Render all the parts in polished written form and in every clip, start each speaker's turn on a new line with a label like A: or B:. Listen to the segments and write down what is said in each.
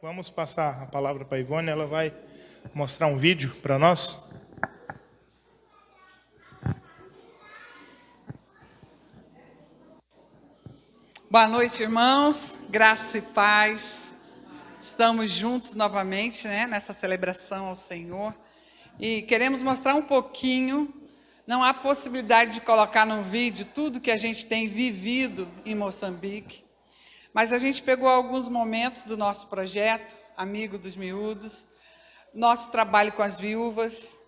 A: Vamos passar a palavra para a Ivone, ela vai mostrar um vídeo para nós.
B: Boa noite, irmãos, graça e paz. Estamos juntos novamente, nessa celebração ao Senhor. E queremos mostrar um pouquinho, não há possibilidade de colocar no vídeo tudo que a gente tem vivido em Moçambique, mas a gente pegou alguns momentos do nosso projeto, Amigo dos Miúdos, nosso trabalho com as viúvas,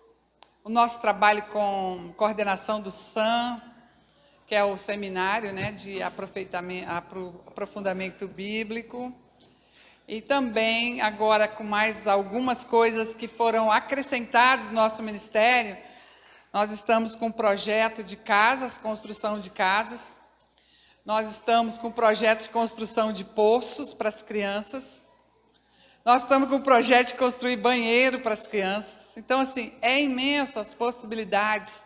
B: o nosso trabalho com coordenação do SAM, que é o seminário de aprofundamento bíblico, e também agora com mais algumas coisas que foram acrescentadas no nosso ministério. Nós estamos com um projeto de casas, construção de casas, nós estamos com um projeto de construção de poços para as crianças, nós estamos com um projeto de construir banheiro para as crianças. Então, assim, é imenso as possibilidades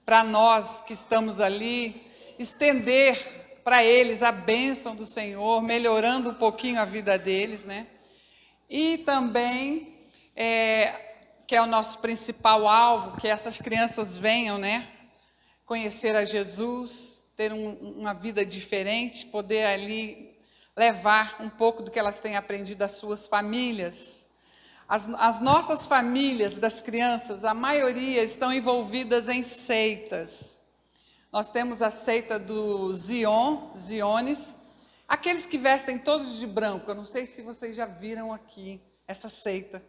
B: para nós que estamos ali, estender para eles a bênção do Senhor, melhorando um pouquinho a vida deles, E também, que é o nosso principal alvo, que essas crianças venham, conhecer a Jesus, ter uma vida diferente, poder ali levar um pouco do que elas têm aprendido das suas famílias. As nossas famílias das crianças, a maioria estão envolvidas em seitas. Nós temos a seita do Ziones, aqueles que vestem todos de branco. Eu não sei se vocês já viram aqui essa seita.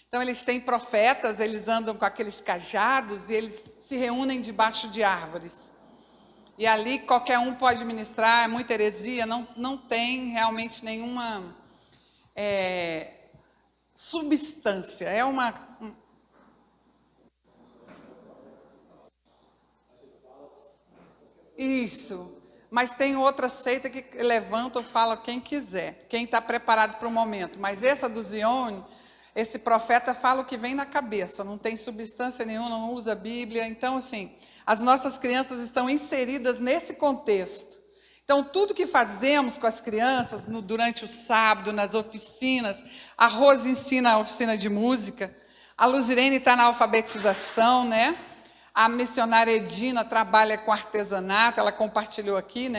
B: Então, eles têm profetas, eles andam com aqueles cajados e eles se reúnem debaixo de árvores. E ali qualquer um pode ministrar, é muita heresia, não tem realmente nenhuma substância. É Isso. Mas tem outra seita que levanta ou fala quem quiser, quem está preparado para o momento. Mas essa do Zione, esse profeta fala o que vem na cabeça, não tem substância nenhuma, não usa a Bíblia. Então, assim, as nossas crianças estão inseridas nesse contexto. Então, tudo que fazemos com as crianças, durante o sábado, nas oficinas, a Rose ensina a oficina de música, a Luzirene está na alfabetização, A missionária Edina trabalha com artesanato, ela compartilhou aqui,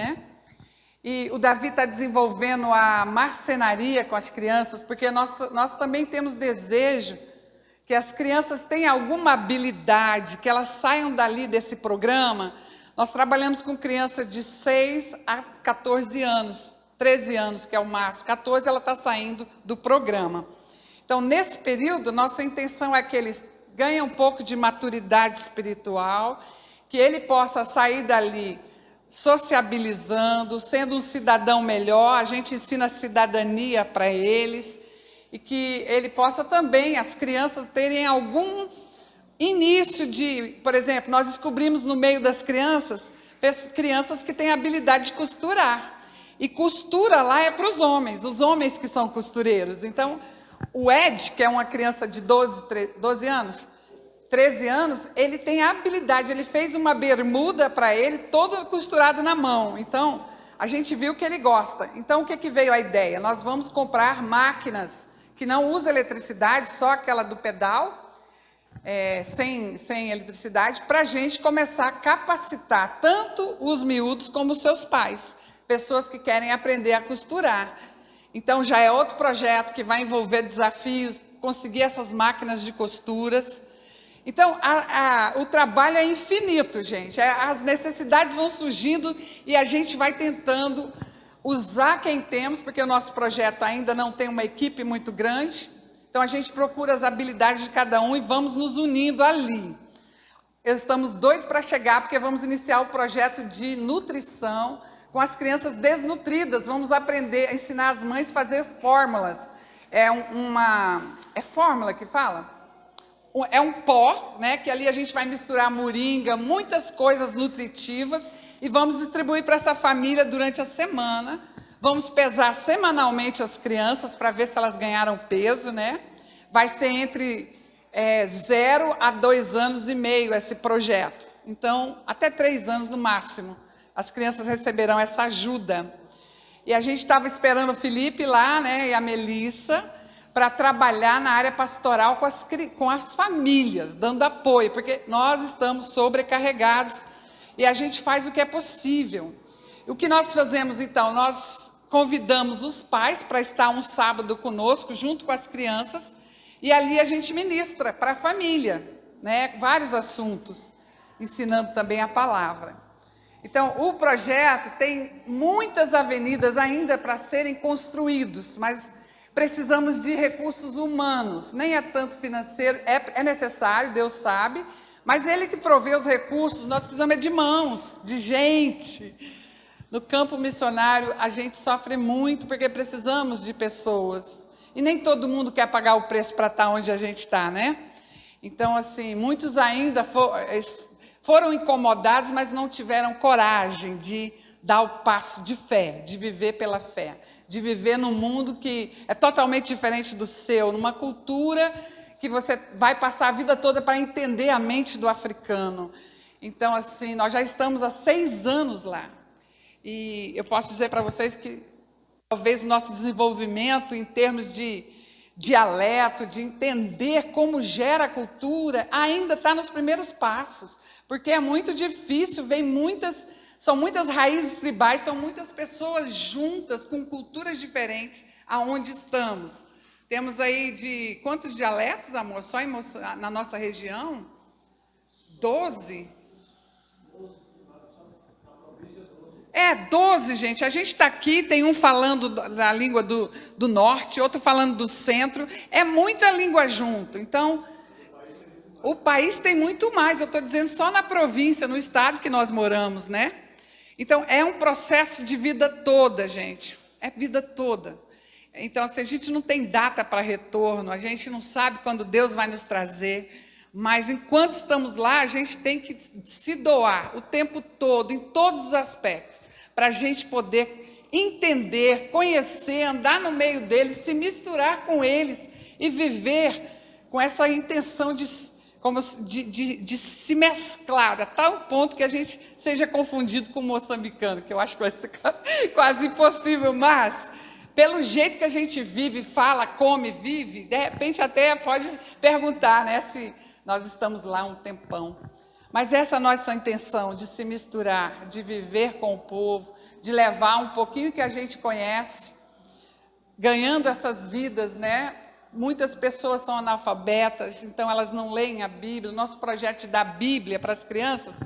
B: E o Davi está desenvolvendo a marcenaria com as crianças, porque nós também temos desejo que as crianças tenham alguma habilidade, que elas saiam dali desse programa. Nós trabalhamos com crianças de 6 a 14 anos, 13 anos, que é o máximo, 14 ela está saindo do programa. Então, nesse período, nossa intenção é que eles ganhem um pouco de maturidade espiritual, que ele possa sair dali sociabilizando, sendo um cidadão melhor. A gente ensina cidadania para eles, e que ele possa também, as crianças, terem algum início de, por exemplo, nós descobrimos no meio das crianças que têm habilidade de costurar, e costura lá é para os homens que são costureiros. Então, o Ed, que é uma criança de 13 anos, ele tem a habilidade, ele fez uma bermuda para ele, todo costurado na mão. Então, a gente viu que ele gosta. Então, o que veio a ideia? Nós vamos comprar máquinas que não usam eletricidade, só aquela do pedal, sem eletricidade, para a gente começar a capacitar tanto os miúdos como os seus pais, pessoas que querem aprender a costurar. Então, já é outro projeto que vai envolver desafios, conseguir essas máquinas de costuras. Então, o trabalho é infinito, gente. As necessidades vão surgindo e a gente vai tentando usar quem temos, porque o nosso projeto ainda não tem uma equipe muito grande. Então, a gente procura as habilidades de cada um e vamos nos unindo ali. Estamos doidos para chegar, porque vamos iniciar o projeto de nutrição com as crianças desnutridas. Vamos aprender a ensinar as mães a fazer fórmulas. É fórmula que fala? É um pó, que ali a gente vai misturar moringa, muitas coisas nutritivas, e vamos distribuir para essa família durante a semana. Vamos pesar semanalmente as crianças para ver se elas ganharam peso, Vai ser entre 0 a 2 anos e meio esse projeto. Então, até 3 anos no máximo, as crianças receberão essa ajuda. E a gente estava esperando o Felipe lá, e a Melissa, para trabalhar na área pastoral com as famílias, dando apoio, porque nós estamos sobrecarregados e a gente faz o que é possível. O que nós fazemos, então? Nós convidamos os pais para estar um sábado conosco, junto com as crianças, e ali a gente ministra para a família, né, vários assuntos, ensinando também a palavra. Então, o projeto tem muitas avenidas ainda para serem construídos, mas precisamos de recursos humanos, nem é tanto financeiro, é necessário, Deus sabe, mas Ele que provê os recursos, nós precisamos de mãos, de gente. No campo missionário, a gente sofre muito, porque precisamos de pessoas, e nem todo mundo quer pagar o preço para estar onde a gente está, né? Então, assim, muitos ainda foram incomodados, mas não tiveram coragem de dar o passo de fé, de viver pela fé, de viver num mundo que é totalmente diferente do seu, numa cultura que você vai passar a vida toda para entender a mente do africano. Então, assim, nós já estamos há 6 anos lá. E eu posso dizer para vocês que talvez o nosso desenvolvimento em termos de dialeto, de entender como gera a cultura, ainda está nos primeiros passos, porque é muito difícil, são muitas raízes tribais, são muitas pessoas juntas, com culturas diferentes, aonde estamos. Temos aí de quantos dialetos, amor? Só na nossa região? 12? 12, gente. A gente está aqui, tem um falando da língua do norte, outro falando do centro. É muita língua junto. Então, o país tem muito mais. Eu estou dizendo só na província, no estado que nós moramos, né? Então, é um processo de vida toda, gente. É vida toda. Então, assim, a gente não tem data para retorno, a gente não sabe quando Deus vai nos trazer. Mas, enquanto estamos lá, a gente tem que se doar o tempo todo, em todos os aspectos, para a gente poder entender, conhecer, andar no meio deles, se misturar com eles e viver com essa intenção de se mesclar, a tal ponto que a gente seja confundido com o moçambicano, que eu acho que vai ser quase impossível, mas pelo jeito que a gente vive, fala, come, vive, de repente até pode perguntar, né, se nós estamos lá um tempão. Mas essa é a nossa intenção, de se misturar, de viver com o povo, de levar um pouquinho que a gente conhece, ganhando essas vidas, né? Muitas pessoas são analfabetas, então elas não leem a Bíblia. O nosso projeto de dar Bíblia para as crianças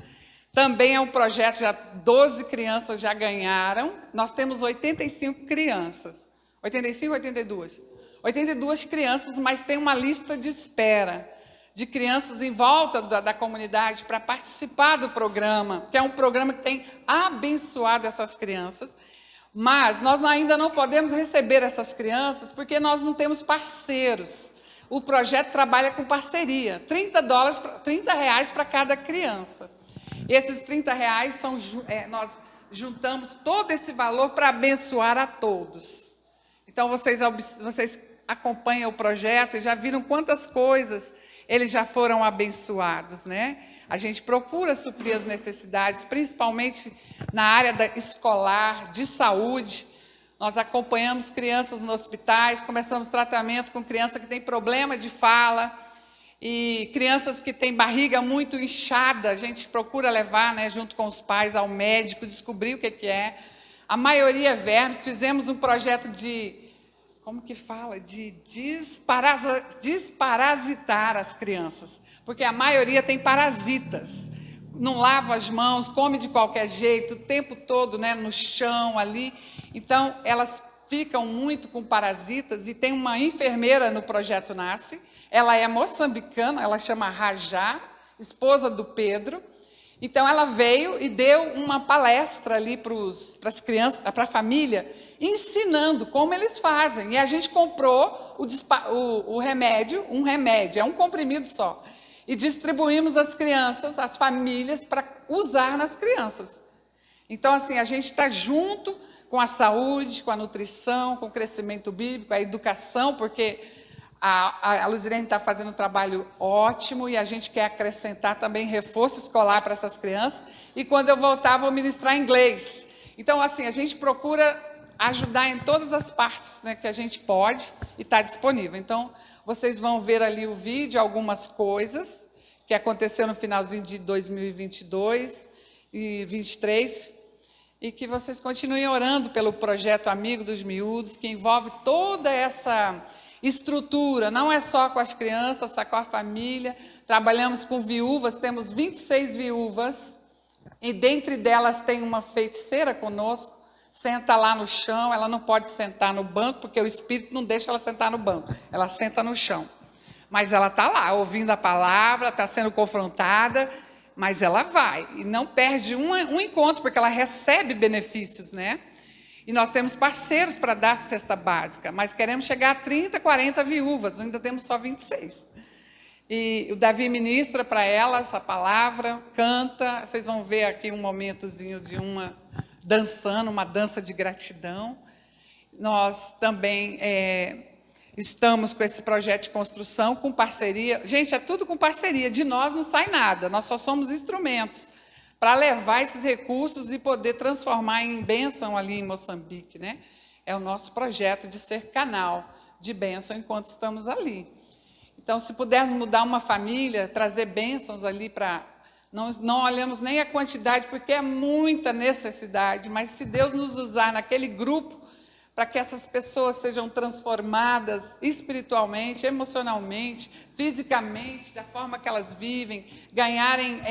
B: também é um projeto, já 12 crianças já ganharam. Nós temos 85 crianças. 85 ou 82? 82 crianças, mas tem uma lista de espera de crianças em volta da comunidade para participar do programa, que é um programa que tem abençoado essas crianças, mas nós ainda não podemos receber essas crianças porque nós não temos parceiros. O projeto trabalha com parceria, R$30 para cada criança. E esses R$30 nós juntamos todo esse valor para abençoar a todos. Então, vocês acompanham o projeto e já viram quantas coisas eles já foram abençoados, né? A gente procura suprir as necessidades, principalmente na área escolar, de saúde. Nós acompanhamos crianças nos hospitais, começamos tratamento com criança que tem problema de fala, e crianças que têm barriga muito inchada, a gente procura levar, né, junto com os pais, ao médico, descobrir o que é. A maioria é vermes. Fizemos um projeto de... como que fala? De desparasitar as crianças, porque a maioria tem parasitas, não lava as mãos, come de qualquer jeito, o tempo todo, né, no chão ali. Então, elas ficam muito com parasitas, e tem uma enfermeira no Projeto Nasce, ela é moçambicana, ela chama Rajá, esposa do Pedro. Então, ela veio e deu uma palestra ali para as crianças, para a família, ensinando como eles fazem. E a gente comprou o remédio, é um comprimido só, e distribuímos às crianças, às famílias, para usar nas crianças. Então, assim, a gente está junto com a saúde, com a nutrição, com o crescimento bíblico, a educação, porque a Luzirene está fazendo um trabalho ótimo, e a gente quer acrescentar também reforço escolar para essas crianças. E quando eu voltar, vou ministrar inglês. Então, assim, a gente procura ajudar em todas as partes, né, que a gente pode e está disponível. Então, vocês vão ver ali o vídeo, algumas coisas que aconteceu no finalzinho de 2022 e 2023, e que vocês continuem orando pelo projeto Amigo dos Miúdos, que envolve toda essa estrutura, não é só com as crianças, só com a família. Trabalhamos com viúvas, temos 26 viúvas, e dentre delas tem uma feiticeira conosco, senta lá no chão, ela não pode sentar no banco, porque o espírito não deixa ela sentar no banco, ela senta no chão. Mas ela está lá, ouvindo a palavra, está sendo confrontada, mas ela vai, e não perde um encontro, porque ela recebe benefícios, né? E nós temos parceiros para dar cesta básica, mas queremos chegar a 30, 40 viúvas, ainda temos só 26. E o Davi ministra para ela essa palavra, canta, vocês vão ver aqui um momentozinho de uma dançando, uma dança de gratidão. Nós também estamos com esse projeto de construção, com parceria. Gente, é tudo com parceria, de nós não sai nada, nós só somos instrumentos para levar esses recursos e poder transformar em bênção ali em Moçambique, né? É o nosso projeto de ser canal de bênção enquanto estamos ali. Então, se pudermos mudar uma família, trazer bênçãos ali para... Não olhamos nem a quantidade, porque é muita necessidade, mas se Deus nos usar naquele grupo, para que essas pessoas sejam transformadas espiritualmente, emocionalmente, fisicamente, da forma que elas vivem, ganharem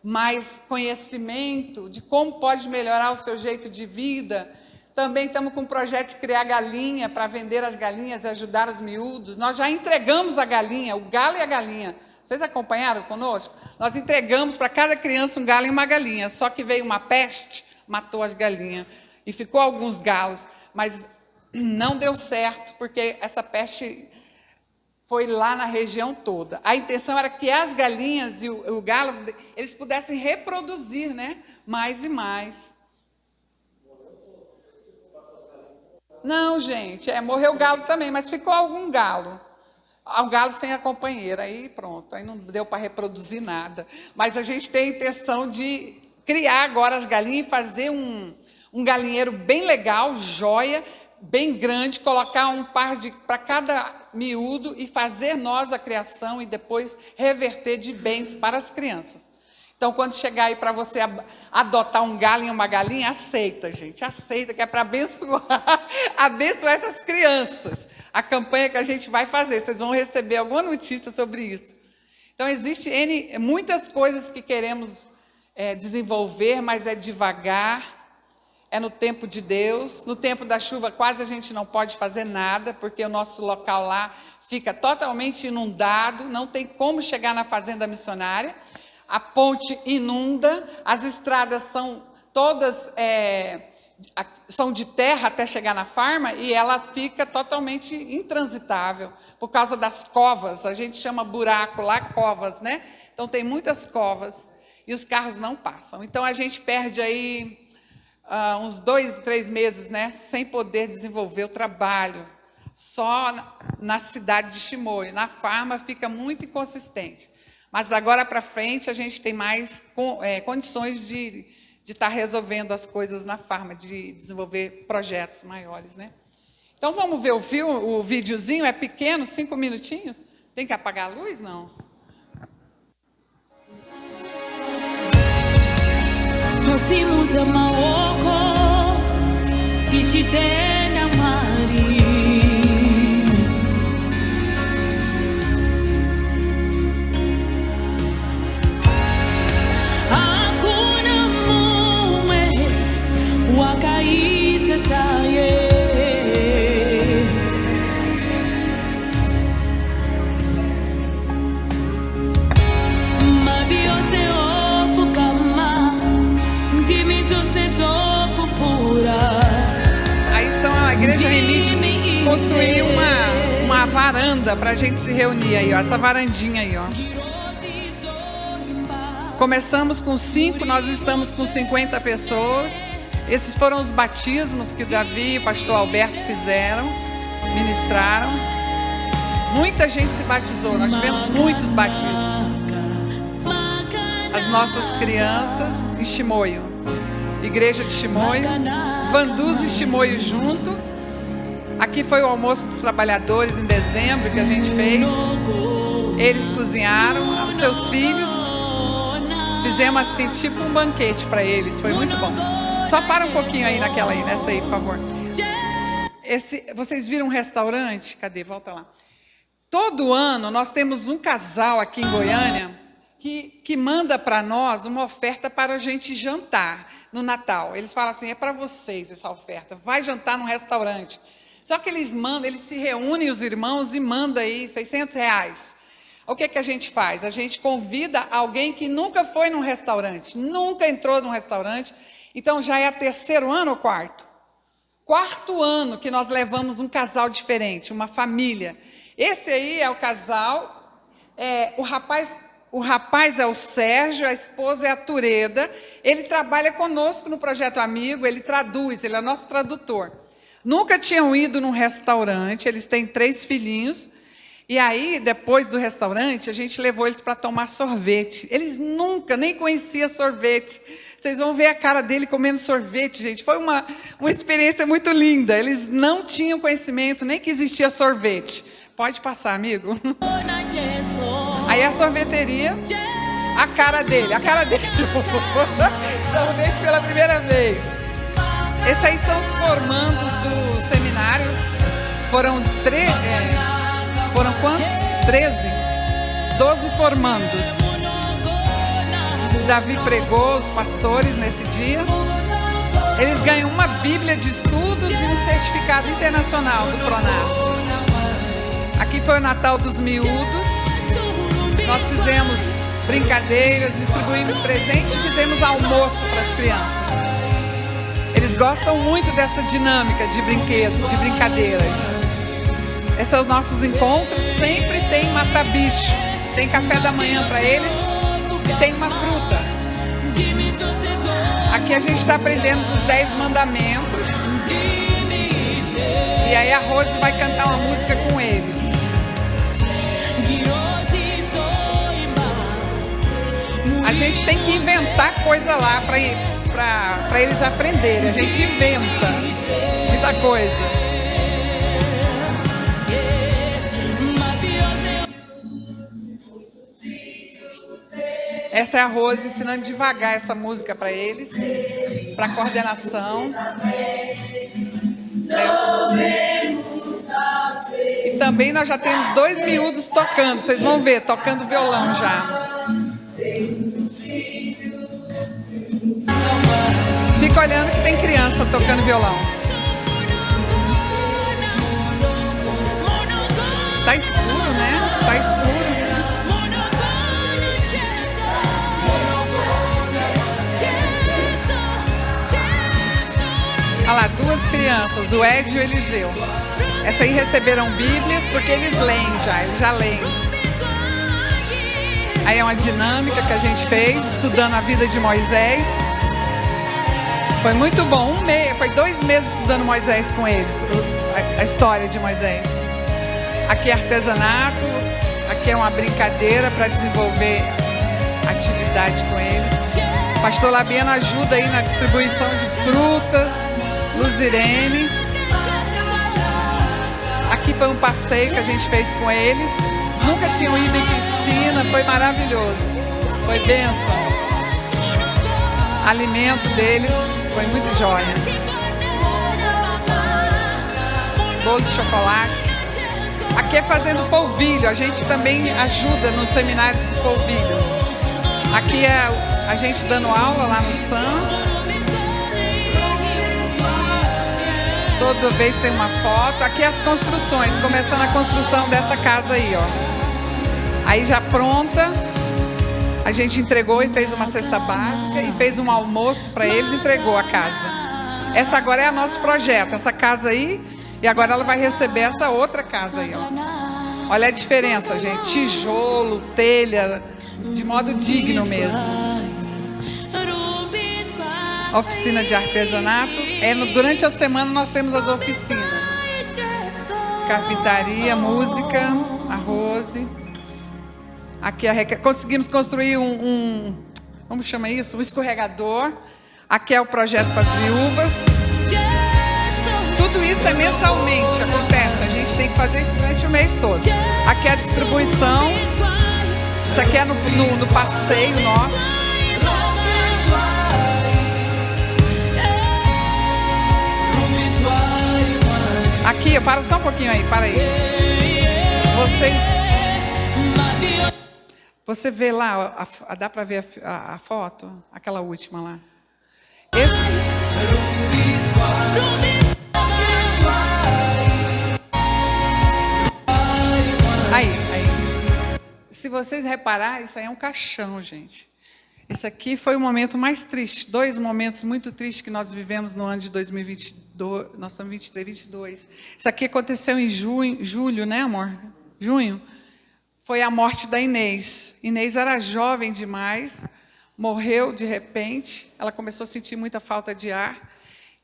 B: mais conhecimento de como pode melhorar o seu jeito de vida. Também estamos com um projeto de criar galinha, para vender as galinhas e ajudar os miúdos. Nós já entregamos a galinha, o galo e a galinha. Vocês acompanharam conosco? Nós entregamos para cada criança um galo e uma galinha, só que veio uma peste, matou as galinhas, e ficou alguns galos, mas não deu certo, porque essa peste foi lá na região toda. A intenção era que as galinhas e o galo, eles pudessem reproduzir, né? Mais e mais. Não, gente, morreu o galo também, mas ficou algum galo. O galo sem a companheira, aí pronto, aí não deu para reproduzir nada. Mas a gente tem a intenção de criar agora as galinhas e fazer um galinheiro bem legal, joia, bem grande, colocar um par para cada miúdo e fazer nós a criação e depois reverter de bens para as crianças. Então, quando chegar aí para você adotar um galo e uma galinha, aceita, gente, aceita, que é para abençoar essas crianças. A campanha que a gente vai fazer, vocês vão receber alguma notícia sobre isso. Então, existem muitas coisas que queremos desenvolver, mas é devagar, é no tempo de Deus. No tempo da chuva, quase a gente não pode fazer nada, porque o nosso local lá fica totalmente inundado, não tem como chegar na fazenda missionária. A ponte inunda, as estradas são todas são de terra até chegar na farma, e ela fica totalmente intransitável, por causa das covas. A gente chama buraco lá, covas, né? Então tem muitas covas, e os carros não passam. Então a gente perde aí uns 2, 3 meses, né? Sem poder desenvolver o trabalho, só na cidade de Chimoio. Na farma fica muito inconsistente. Mas, da agora para frente, a gente tem mais condições de estar resolvendo as coisas na farma, de desenvolver projetos maiores, né? Então, vamos ver o videozinho, é pequeno, 5 minutinhos. Tem que apagar a luz, não?
C: Tosimuza maoko, tichitenda mari.
B: Construir uma varanda para a gente se reunir aí, ó, essa varandinha aí, ó. Começamos com 5, nós estamos com 50 pessoas. Esses foram os batismos que o Davi e o pastor Alberto fizeram, ministraram. Muita gente se batizou, nós tivemos muitos batismos. As nossas crianças em Chimoio, igreja de Chimoio. Vanduz e Chimoio junto. Aqui foi o almoço dos trabalhadores em dezembro que a gente fez. Eles cozinharam, os seus filhos. Fizemos assim, tipo um banquete para eles. Foi muito bom. Só para um pouquinho aí nessa aí, por favor. Vocês viram um restaurante? Cadê? Volta lá. Todo ano nós temos um casal aqui em Goiânia que manda para nós uma oferta para a gente jantar no Natal. Eles falam assim, é para vocês essa oferta, vai jantar num restaurante. Só que eles se reúnem os irmãos e mandam aí R$600. O que a gente faz? A gente convida alguém que nunca foi num restaurante, nunca entrou num restaurante, então já é terceiro ano ou quarto? Quarto ano que nós levamos um casal diferente, uma família. Esse aí é o casal, o rapaz é o Sérgio, a esposa é a Tureda. Ele trabalha conosco no Projeto Amigo, ele traduz, ele é nosso tradutor. Nunca tinham ido num restaurante, eles têm 3 filhinhos. E aí, depois do restaurante, a gente levou eles para tomar sorvete. Eles nunca, nem conheciam sorvete. Vocês vão ver a cara dele comendo sorvete, gente. Foi uma experiência muito linda. Eles não tinham conhecimento, nem que existia sorvete. Pode passar, amigo. Aí a sorveteria, a cara dele. Sorvete pela primeira vez. Esses aí são os formandos do seminário. Foram quantos? 13? 12 formandos. Davi pregou os pastores nesse dia. Eles ganham uma Bíblia de estudos e um certificado internacional do Pronas. Aqui foi o Natal dos Miúdos. Nós fizemos brincadeiras, distribuímos presentes e fizemos almoço para as crianças. Eles gostam muito dessa dinâmica de brinquedos, de brincadeiras. Esses são os nossos encontros. Sempre tem mata-bicho. Tem café da manhã para eles e tem uma fruta. Aqui a gente está aprendendo os 10 mandamentos. E aí a Rose vai cantar uma música com eles. A gente tem que inventar coisa lá para eles aprenderem. A gente inventa muita coisa. Essa é a Rose ensinando devagar essa música para eles, para coordenação. E também nós já temos 2 miúdos tocando, vocês vão ver, tocando violão já. Fica olhando que tem criança tocando violão. Tá escuro, né? Tá escuro. Olha lá, 2 crianças, o Ed e o Eliseu. Essa aí receberam Bíblias porque eles já leem. Aí é uma dinâmica que a gente fez, estudando a vida de Moisés. Foi muito bom, foi 2 meses estudando Moisés com eles, a história de Moisés. Aqui é artesanato, aqui é uma brincadeira para desenvolver atividade com eles. O pastor Labiano ajuda aí na distribuição de frutas, Luzirene. Aqui foi um passeio que a gente fez com eles. Nunca tinham ido em piscina, foi maravilhoso. Foi bênção. Alimento deles foi muito jóia. Bolo de chocolate. Aqui é fazendo polvilho. A gente também ajuda nos seminários de polvilho. Aqui é a gente dando aula lá no SAM. Toda vez tem uma foto. Aqui as construções, começando a construção dessa casa aí, ó. Aí já pronta, a gente entregou e fez uma cesta básica e fez um almoço para eles, entregou a casa. Essa agora é o nosso projeto, essa casa aí, e agora ela vai receber essa outra casa aí, ó. Olha a diferença, gente, tijolo, telha, de modo digno mesmo. Oficina de artesanato. Durante a semana nós temos as oficinas. Carpintaria, música, a Rose. Aqui conseguimos construir como chama isso? Um escorregador. Aqui é o projeto para as viúvas. Tudo isso é mensalmente, acontece. A gente tem que fazer isso durante o mês todo. Aqui é a distribuição. Isso aqui é no passeio nosso. Aqui, para só um pouquinho aí, para aí. Você vê lá, dá para ver a foto? Aquela última lá. Aí. Se vocês repararem, isso aí é um caixão, gente. Isso aqui foi o momento mais triste. 2 momentos muito tristes que nós vivemos no ano de 2022. Nós estamos em 23, 22. Isso aqui aconteceu em julho, né, amor? Junho. Foi a morte da Inês. Inês era jovem demais, morreu de repente. Ela começou a sentir muita falta de ar.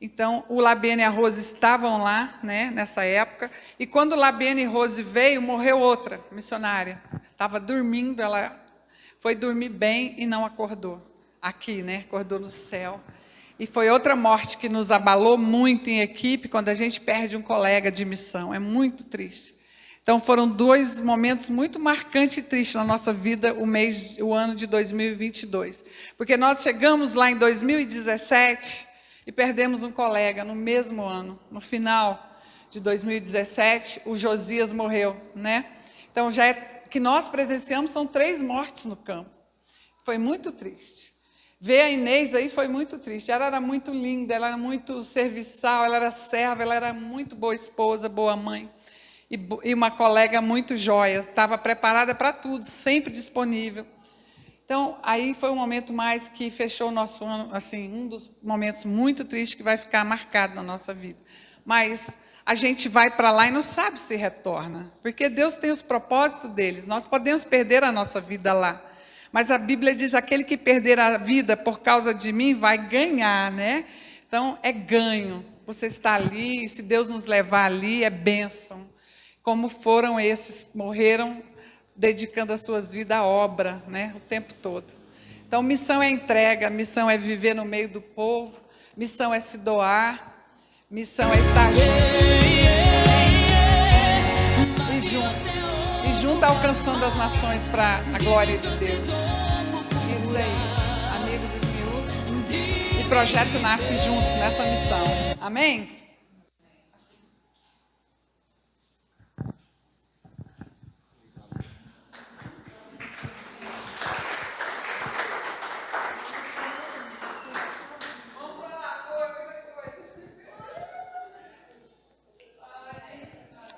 B: Então, o Labiane e a Rose estavam lá, né, nessa época. E quando o Labiane e Rose veio, morreu outra missionária. Estava dormindo, ela foi dormir bem e não acordou. Aqui, né, acordou no céu. E foi outra morte que nos abalou muito em equipe, quando a gente perde um colega de missão. É muito triste. Então, foram 2 momentos muito marcantes e tristes na nossa vida, o ano de 2022. Porque nós chegamos lá em 2017 e perdemos um colega no mesmo ano. No final de 2017, o Josias morreu, né? Então, que nós presenciamos, são 3 mortes no campo. Foi muito triste. Ver a Inês aí foi muito triste. Ela era muito linda, ela era muito serviçal, ela era serva, ela era muito boa esposa, boa mãe. E uma colega muito joia, estava preparada para tudo, sempre disponível. Então, aí foi um momento mais que fechou o nosso ano, assim, um dos momentos muito tristes que vai ficar marcado na nossa vida. Mas a gente vai para lá e não sabe se retorna, porque Deus tem os propósitos deles. Nós podemos perder a nossa vida lá, mas a Bíblia diz: aquele que perder a vida por causa de mim vai ganhar, né? Então, é ganho. Você está ali, se Deus nos levar ali, é bênção. Como foram esses que morreram dedicando as suas vidas à obra, né, o tempo todo. Então, missão é entrega, missão é viver no meio do povo, missão é se doar, missão é estar junto alcançando as nações para a glória de Deus. Isso aí, amigo dos miúdos. O projeto nasce juntos nessa missão. Amém?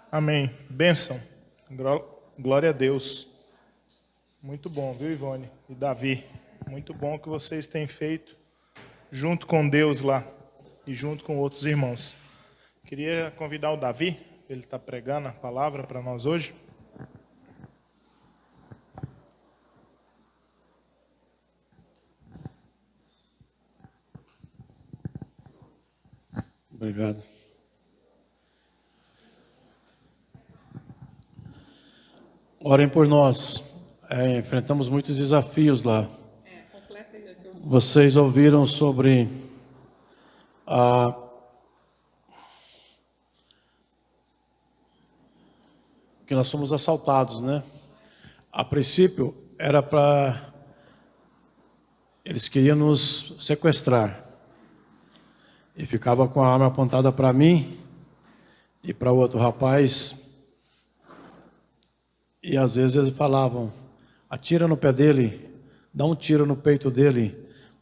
A: Amém. Bênção. Glória a Deus. Muito bom, viu, Ivone e Davi? Muito bom que vocês têm feito junto com Deus lá e junto com outros irmãos. Queria convidar o Davi, ele está pregando a palavra para nós hoje.
D: Obrigado. Orem por nós. Enfrentamos muitos desafios lá. Vocês ouviram sobre que nós somos assaltados, né? A princípio era para... Eles queriam nos sequestrar. E ficava com a arma apontada para mim e para o outro rapaz. E às vezes eles falavam: atira no pé dele, dá um tiro no peito dele.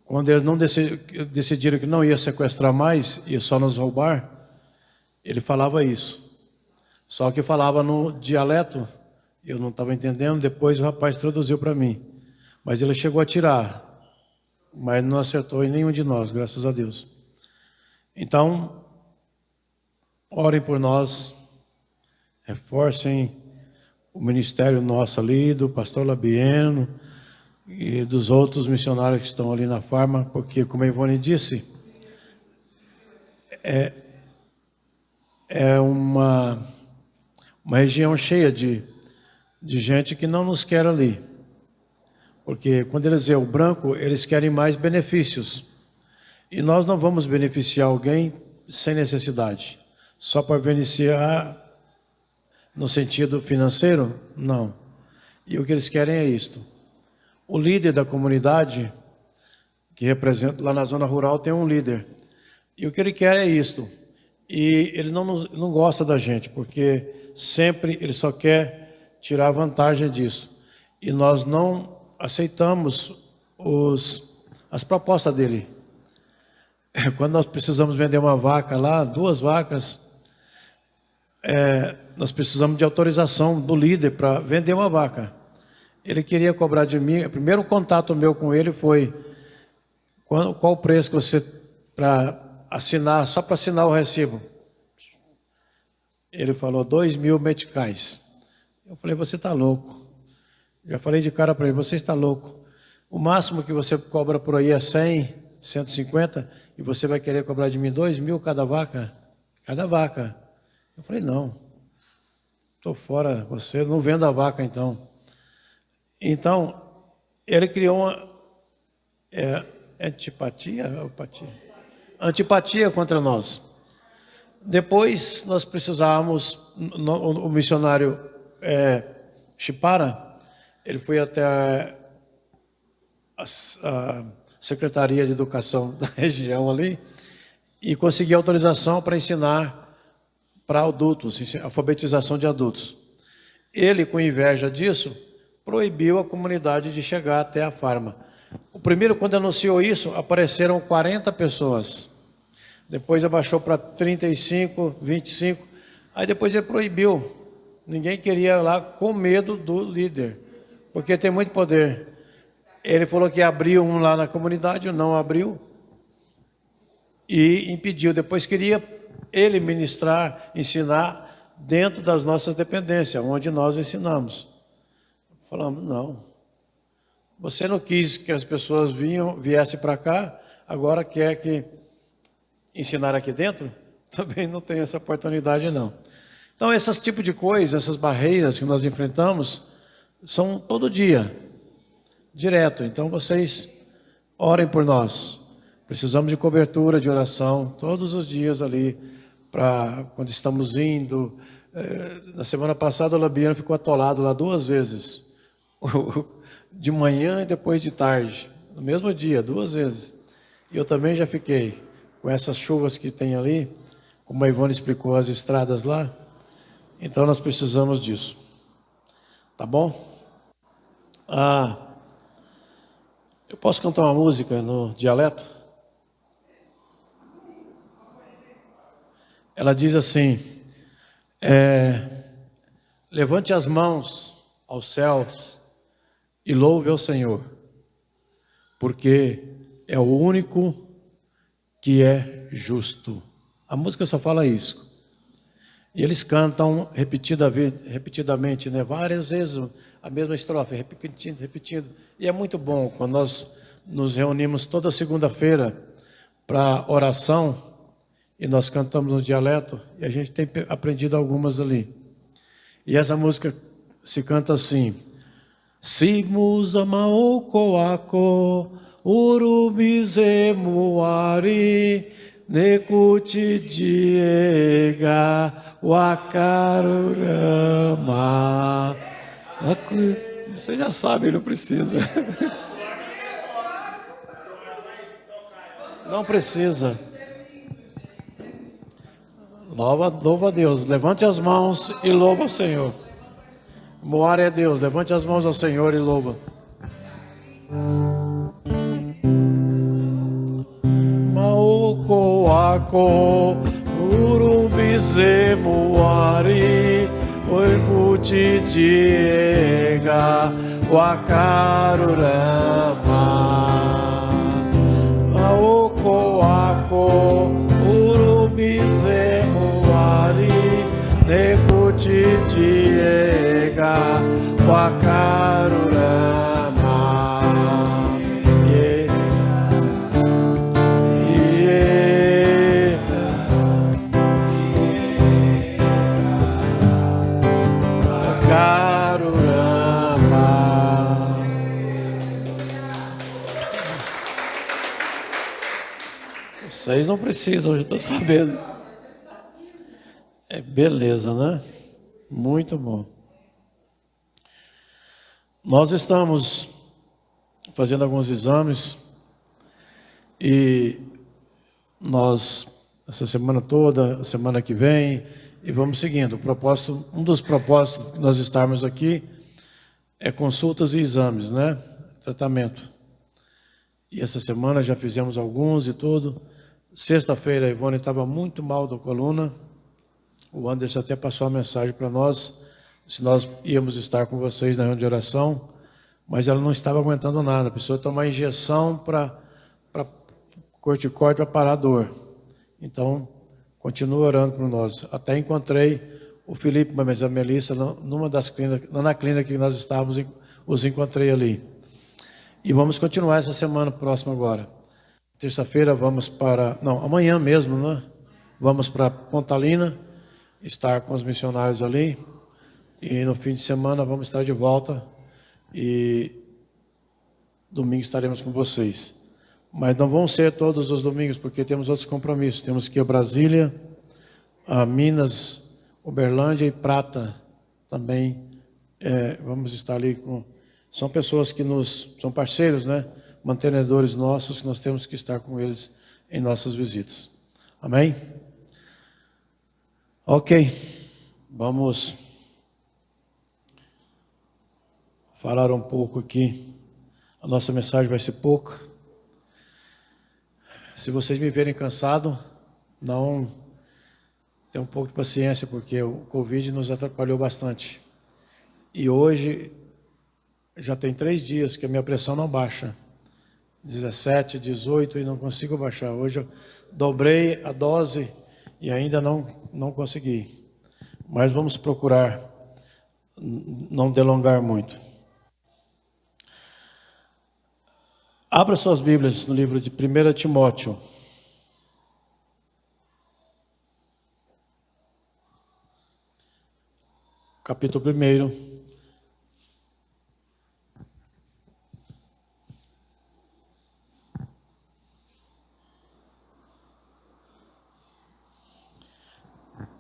D: Quando eles não decidiram que não ia sequestrar mais, ia só nos roubar, ele falava isso. Só que falava no dialeto, eu não estava entendendo, depois o rapaz traduziu para mim. Mas ele chegou a atirar, mas não acertou em nenhum de nós, graças a Deus. Então, orem por nós, reforcem o ministério nosso ali, do pastor Labieno e dos outros missionários que estão ali na farma, porque, como a Ivone disse, é uma região cheia de gente que não nos quer ali. Porque quando eles veem o branco, eles querem mais benefícios. E nós não vamos beneficiar alguém sem necessidade. Só para beneficiar no sentido financeiro? Não. E o que eles querem é isto. O líder da comunidade, que representa, lá na zona rural tem um líder. E o que ele quer é isto. E ele não gosta da gente, porque sempre ele só quer tirar vantagem disso. E nós não aceitamos as propostas dele. Quando nós precisamos vender uma vaca lá, 2 vacas, nós precisamos de autorização do líder para vender uma vaca. Ele queria cobrar de mim, o primeiro contato meu com ele foi, qual o preço que você, para assinar, só para assinar o recibo? Ele falou 2.000 meticais. Eu falei, você está louco. Já falei de cara para ele, você está louco. O máximo que você cobra por aí é 100, 150, e você vai querer cobrar de mim 2.000 cada vaca? Cada vaca. Eu falei, não, estou fora, você não vende a vaca então. Então, ele criou uma antipatia contra nós. Depois, nós precisávamos, o missionário Chipara, ele foi até a Secretaria de Educação da região ali e conseguiu autorização para ensinar para adultos, alfabetização de adultos. Ele, com inveja disso, proibiu a comunidade de chegar até a farma. O primeiro, quando anunciou isso, apareceram 40 pessoas. Depois abaixou para 35, 25. Aí depois ele proibiu. Ninguém queria ir lá com medo do líder, porque tem muito poder. Ele falou que abriu um lá na comunidade, não abriu. E impediu. Depois queria ele ministrar, ensinar dentro das nossas dependências, onde nós ensinamos. Falamos, não. Você não quis que as pessoas viessem para cá, agora quer que ensinar aqui dentro? Também não tem essa oportunidade, não. Então, esses tipos de coisas, essas barreiras que nós enfrentamos, são todo dia, direto. Então, vocês orem por nós. Precisamos de cobertura, de oração, todos os dias ali, para quando estamos indo. Na semana passada, o Labiano ficou atolado lá 2 vezes. De manhã e depois de tarde. No mesmo dia, 2 vezes. E eu também já fiquei com essas chuvas que tem ali, como a Ivone explicou, as estradas lá. Então, nós precisamos disso. Tá bom? Eu posso cantar uma música no dialeto? Ela diz assim, levante as mãos aos céus e louve ao Senhor, porque é o único que é justo. A música só fala isso. E eles cantam repetidamente, né? Várias vezes a mesma estrofe, repetindo. E é muito bom quando nós nos reunimos toda segunda-feira para oração e nós cantamos no dialeto e a gente tem aprendido algumas ali. E essa música se canta assim: Simus maokoako urubizemuari nekuti diega wakarurama. Você já sabe, não precisa. Não precisa. Louva a Deus. Levante as mãos e louva o Senhor. Moar é Deus. Levante as mãos ao Senhor e louva. Maokoako urubizemuari oikuti diega wakarurama. Maokoako urubizemuari nekuti diega wakarurama. Vocês não precisam, já estou sabendo. É beleza, né? Muito bom. Nós estamos fazendo alguns exames e nós, essa semana toda, a semana que vem, e vamos seguindo. Um dos propósitos de nós estarmos aqui é consultas e exames, né? Tratamento. E essa semana já fizemos alguns e tudo. Sexta-feira a Ivone estava muito mal da coluna. O Anderson até passou uma mensagem para nós, se nós íamos estar com vocês na reunião de oração, mas ela não estava aguentando nada. Precisou tomar injeção para corticóide para parar a dor. Então, continua orando por nós. Até encontrei o Felipe, mas a Melissa, numa das clínicas, na clínica que nós estávamos, os encontrei ali. E vamos continuar essa semana próxima agora. Terça-feira vamos para... Não, amanhã mesmo, né? Vamos para Pontalina, estar com os missionários ali. E no fim de semana vamos estar de volta. E domingo estaremos com vocês. Mas não vão ser todos os domingos, porque temos outros compromissos. Temos que ir a Brasília, a Minas, Uberlândia e Prata também. Vamos estar ali com... São pessoas que são parceiros, né? Mantenedores nossos, que nós temos que estar com eles em nossas visitas. Amém? Ok. Vamos falar um pouco aqui. A nossa mensagem vai ser pouca. Se vocês me verem cansado, não tenham um pouco de paciência, porque o Covid nos atrapalhou bastante. E hoje, já tem 3 dias que a minha pressão não baixa. 17, 18 e não consigo baixar. Hoje eu dobrei a dose e ainda não consegui. Mas vamos procurar não delongar muito. Abra suas Bíblias no livro de 1 Timóteo. Capítulo 1.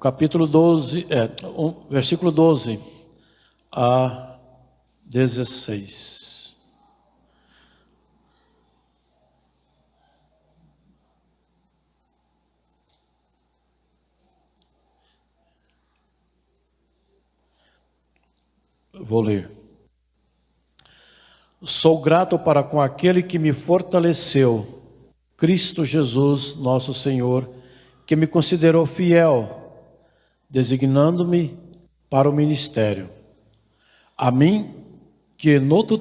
D: Capítulo 12, versículo 12 a 16. Vou ler. Sou grato para com aquele que me fortaleceu, Cristo Jesus, nosso Senhor, que me considerou fiel, designando-me para o ministério. A mim, que noutro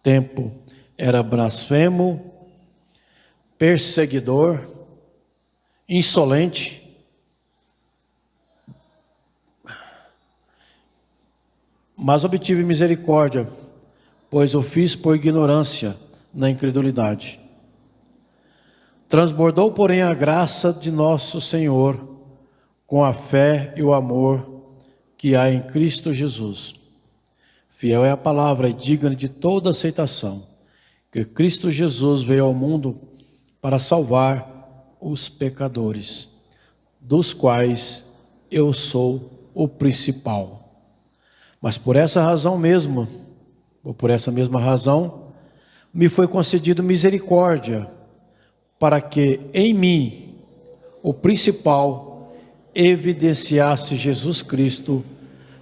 D: tempo era blasfemo, perseguidor, insolente, mas obtive misericórdia, pois o fiz por ignorância, na incredulidade. Transbordou, porém, a graça de nosso Senhor, com a fé e o amor que há em Cristo Jesus. Fiel é a palavra e digna de toda aceitação, que Cristo Jesus veio ao mundo para salvar os pecadores, dos quais eu sou o principal. Mas por essa razão mesmo, ou por essa mesma razão, me foi concedido misericórdia, para que em mim, o principal, evidenciasse Jesus Cristo,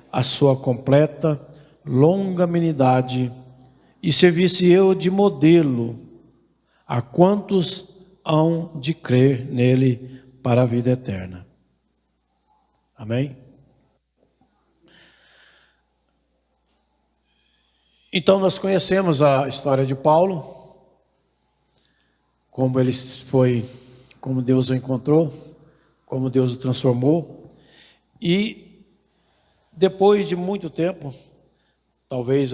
D: a sua completa longanimidade, e servisse eu de modelo a quantos hão de crer nele para a vida eterna. Amém? Então nós conhecemos a história de Paulo, como Deus o encontrou, como Deus o transformou, e depois de muito tempo, talvez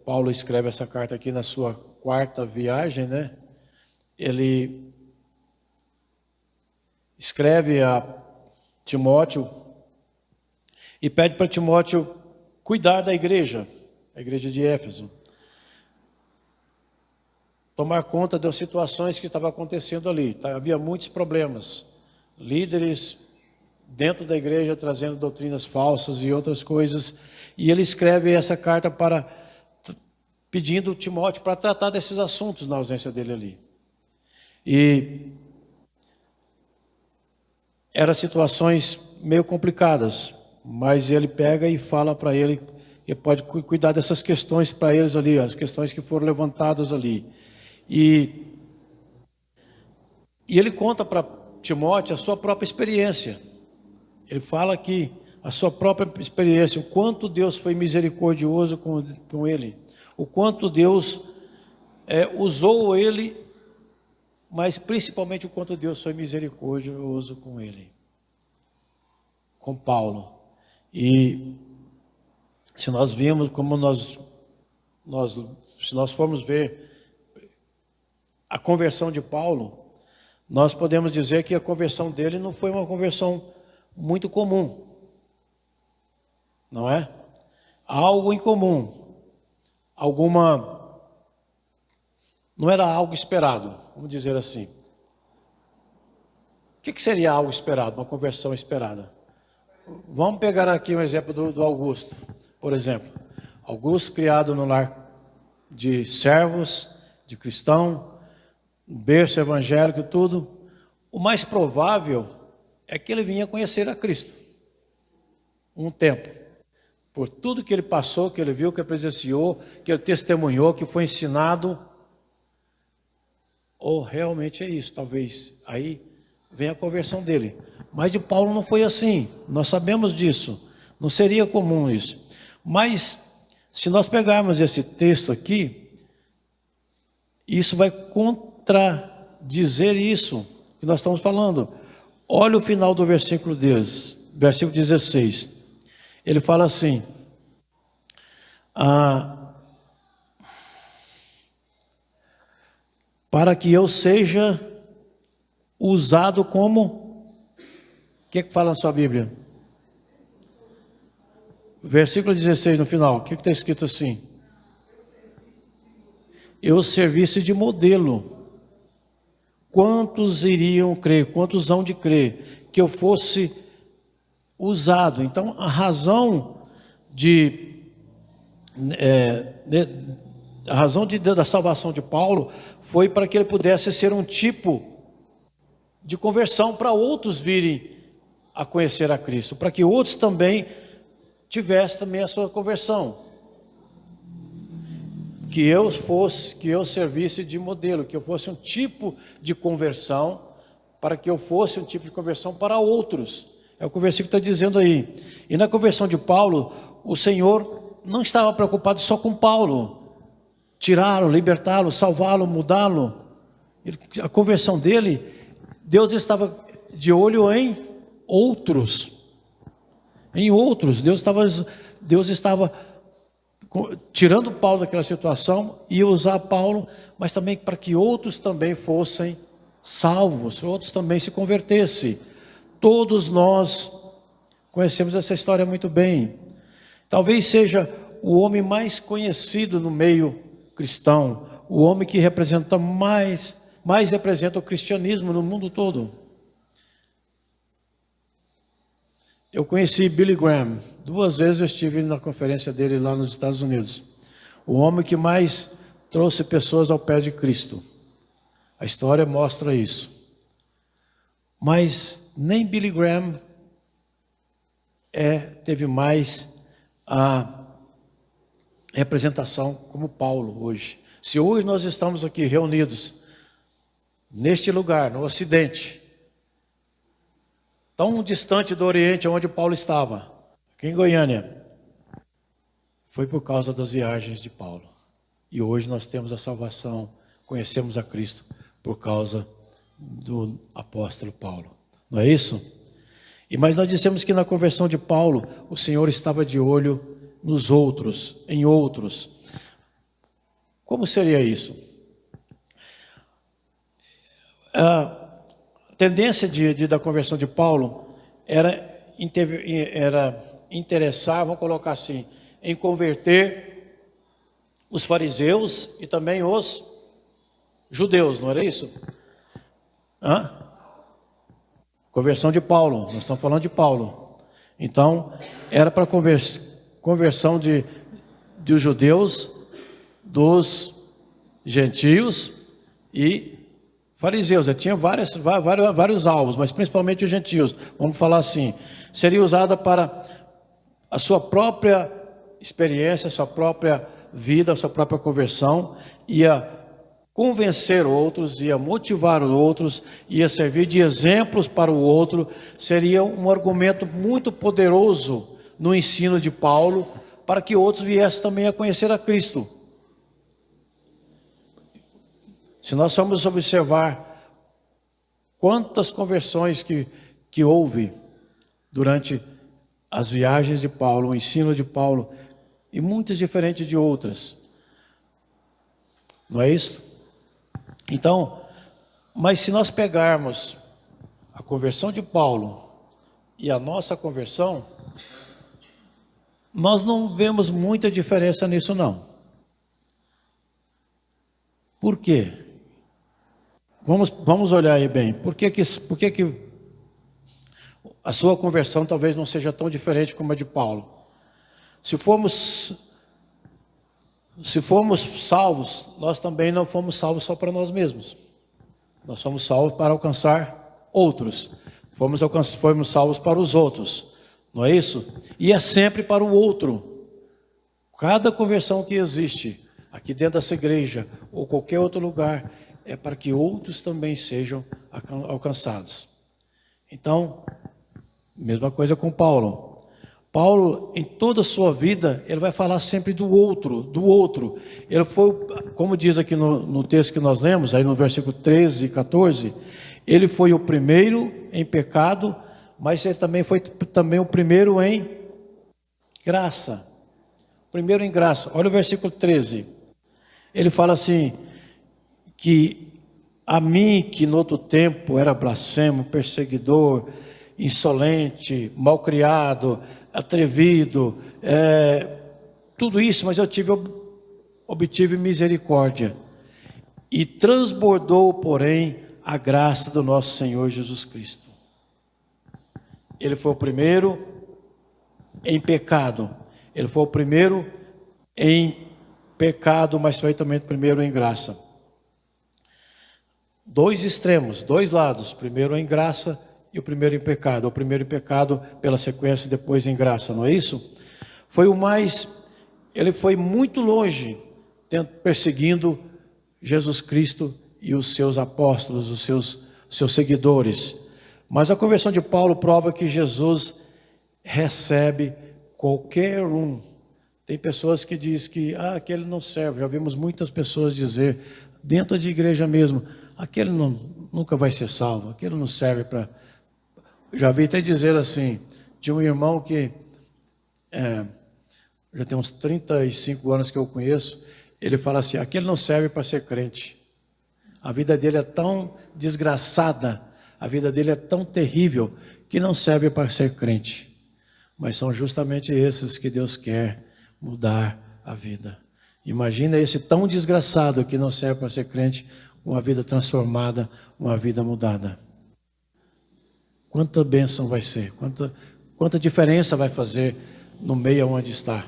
D: Paulo escreve essa carta aqui na sua 4ª viagem, né? Ele escreve a Timóteo e pede para Timóteo cuidar da igreja, a igreja de Éfeso. tomar conta das situações que estavam acontecendo ali. Havia muitos problemas. Líderes dentro da igreja trazendo doutrinas falsas e outras coisas. E ele escreve essa carta pedindo Timóteo para tratar desses assuntos na ausência dele ali. E eram situações meio complicadas, mas ele pega e fala para ele que pode cuidar dessas questões para eles ali, as questões que foram levantadas ali. E ele conta para Timóteo a sua própria experiência. Ele fala aqui a sua própria experiência, o quanto Deus foi misericordioso com ele, o quanto Deus usou ele, mas principalmente o quanto Deus foi misericordioso com ele, com Paulo. E se nós vimos como se nós formos ver a conversão de Paulo, nós podemos dizer que a conversão dele não foi uma conversão muito comum, não é? Algo incomum, não era algo esperado, vamos dizer assim. O que seria algo esperado, uma conversão esperada? Vamos pegar aqui um exemplo do Augusto, por exemplo. Augusto, criado no lar de servos, de cristão, berço evangélico e tudo, o mais provável é que ele vinha conhecer a Cristo um tempo, por tudo que ele passou, que ele viu, que ele presenciou, que ele testemunhou, que foi ensinado. Ou realmente é isso, talvez aí vem a conversão dele. Mas de Paulo não foi assim, nós sabemos disso, não seria comum isso. Mas se nós pegarmos esse texto aqui, isso vai contradizer isso que nós estamos falando. Olha o final do versículo 16. Ele fala assim: para que eu seja usado como... O que fala na sua Bíblia? Versículo 16 no final, o que está escrito assim? Eu servisse de modelo. Quantos iriam crer, quantos hão de crer que eu fosse usado? Então, a razão da salvação de Paulo foi para que ele pudesse ser um tipo de conversão para outros virem a conhecer a Cristo, para que outros também tivessem também a sua conversão. Que eu servisse de modelo, que eu fosse um tipo de conversão, para que eu fosse um tipo de conversão para outros. É o que o versículo está dizendo aí. E na conversão de Paulo, o Senhor não estava preocupado só com Paulo, tirá-lo, libertá-lo, salvá-lo, mudá-lo. A conversão dele, Deus estava de olho em outros. Em outros, Deus estava tirando Paulo daquela situação e ia usar Paulo, mas também para que outros também fossem salvos, outros também se convertessem. Todos nós conhecemos essa história muito bem. Talvez seja o homem mais conhecido no meio cristão, o homem que representa mais representa o cristianismo no mundo todo. Eu conheci Billy Graham, 2 vezes eu estive na conferência dele lá nos Estados Unidos. O homem que mais trouxe pessoas ao pé de Cristo. A história mostra isso. Mas nem Billy Graham teve mais a representação como Paulo hoje. Se hoje nós estamos aqui reunidos, neste lugar, no Ocidente, tão distante do Oriente, onde Paulo estava, aqui em Goiânia, foi por causa das viagens de Paulo. E hoje nós temos a salvação, conhecemos a Cristo por causa do apóstolo Paulo. Não é isso? Mas nós dissemos que na conversão de Paulo, o Senhor estava de olho nos outros, em outros. Como seria isso? A tendência da conversão de Paulo era interessar, vamos colocar assim, em converter os fariseus e também os judeus, não era isso? Hã? Conversão de Paulo, nós estamos falando de Paulo. Então, era para conversão de judeus, dos gentios e fariseus. Tinha vários alvos, mas principalmente os gentios. Vamos falar assim, seria usada para a sua própria experiência, a sua própria vida, a sua própria conversão, ia convencer outros, ia motivar outros, ia servir de exemplos para o outro. Seria um argumento muito poderoso no ensino de Paulo, para que outros viessem também a conhecer a Cristo. Se nós formos observar quantas conversões que houve durante as viagens de Paulo, o ensino de Paulo, e muitas diferentes de outras. Não é isso? Então, mas se nós pegarmos a conversão de Paulo e a nossa conversão, nós não vemos muita diferença nisso não. Por quê? Vamos olhar aí bem. Por que a sua conversão talvez não seja tão diferente como a de Paulo? Se formos salvos, nós também não fomos salvos só para nós mesmos. Nós somos salvos para alcançar outros. Fomos salvos para os outros. Não é isso? E é sempre para o outro. Cada conversão que existe aqui dentro dessa igreja ou qualquer outro lugar é para que outros também sejam alcançados. Então, mesma coisa com Paulo. Paulo, em toda a sua vida, ele vai falar sempre do outro. Ele foi, como diz aqui no texto que nós lemos, aí no versículo 13 e 14, ele foi o primeiro em pecado, mas ele também foi o primeiro em graça. Primeiro em graça. Olha o versículo 13. Ele fala assim, que a mim, que no outro tempo era blasfemo, perseguidor, insolente, malcriado, atrevido, tudo isso, mas eu obtive misericórdia, e transbordou, porém, a graça do nosso Senhor Jesus Cristo. Ele foi o primeiro em pecado, ele foi o primeiro em pecado, mas foi também o primeiro em graça. Dois extremos, dois lados, primeiro em graça e o primeiro em pecado. O primeiro em pecado pela sequência, depois em graça, não é isso? Ele foi muito longe, perseguindo Jesus Cristo e os seus apóstolos, os seus seguidores. Mas a conversão de Paulo prova que Jesus recebe qualquer um. Tem pessoas que dizem que aquele não serve. Já vimos muitas pessoas dizer, dentro de igreja mesmo, aquele nunca vai ser salvo, aquele não serve para... Já vi até dizer assim, de um irmão que já tem uns 35 anos que eu conheço, ele fala assim, aquele não serve para ser crente. A vida dele é tão desgraçada, a vida dele é tão terrível, que não serve para ser crente. Mas são justamente esses que Deus quer mudar a vida. Imagina esse tão desgraçado que não serve para ser crente, uma vida transformada, uma vida mudada. Quanta bênção vai ser, quanta diferença vai fazer no meio onde está.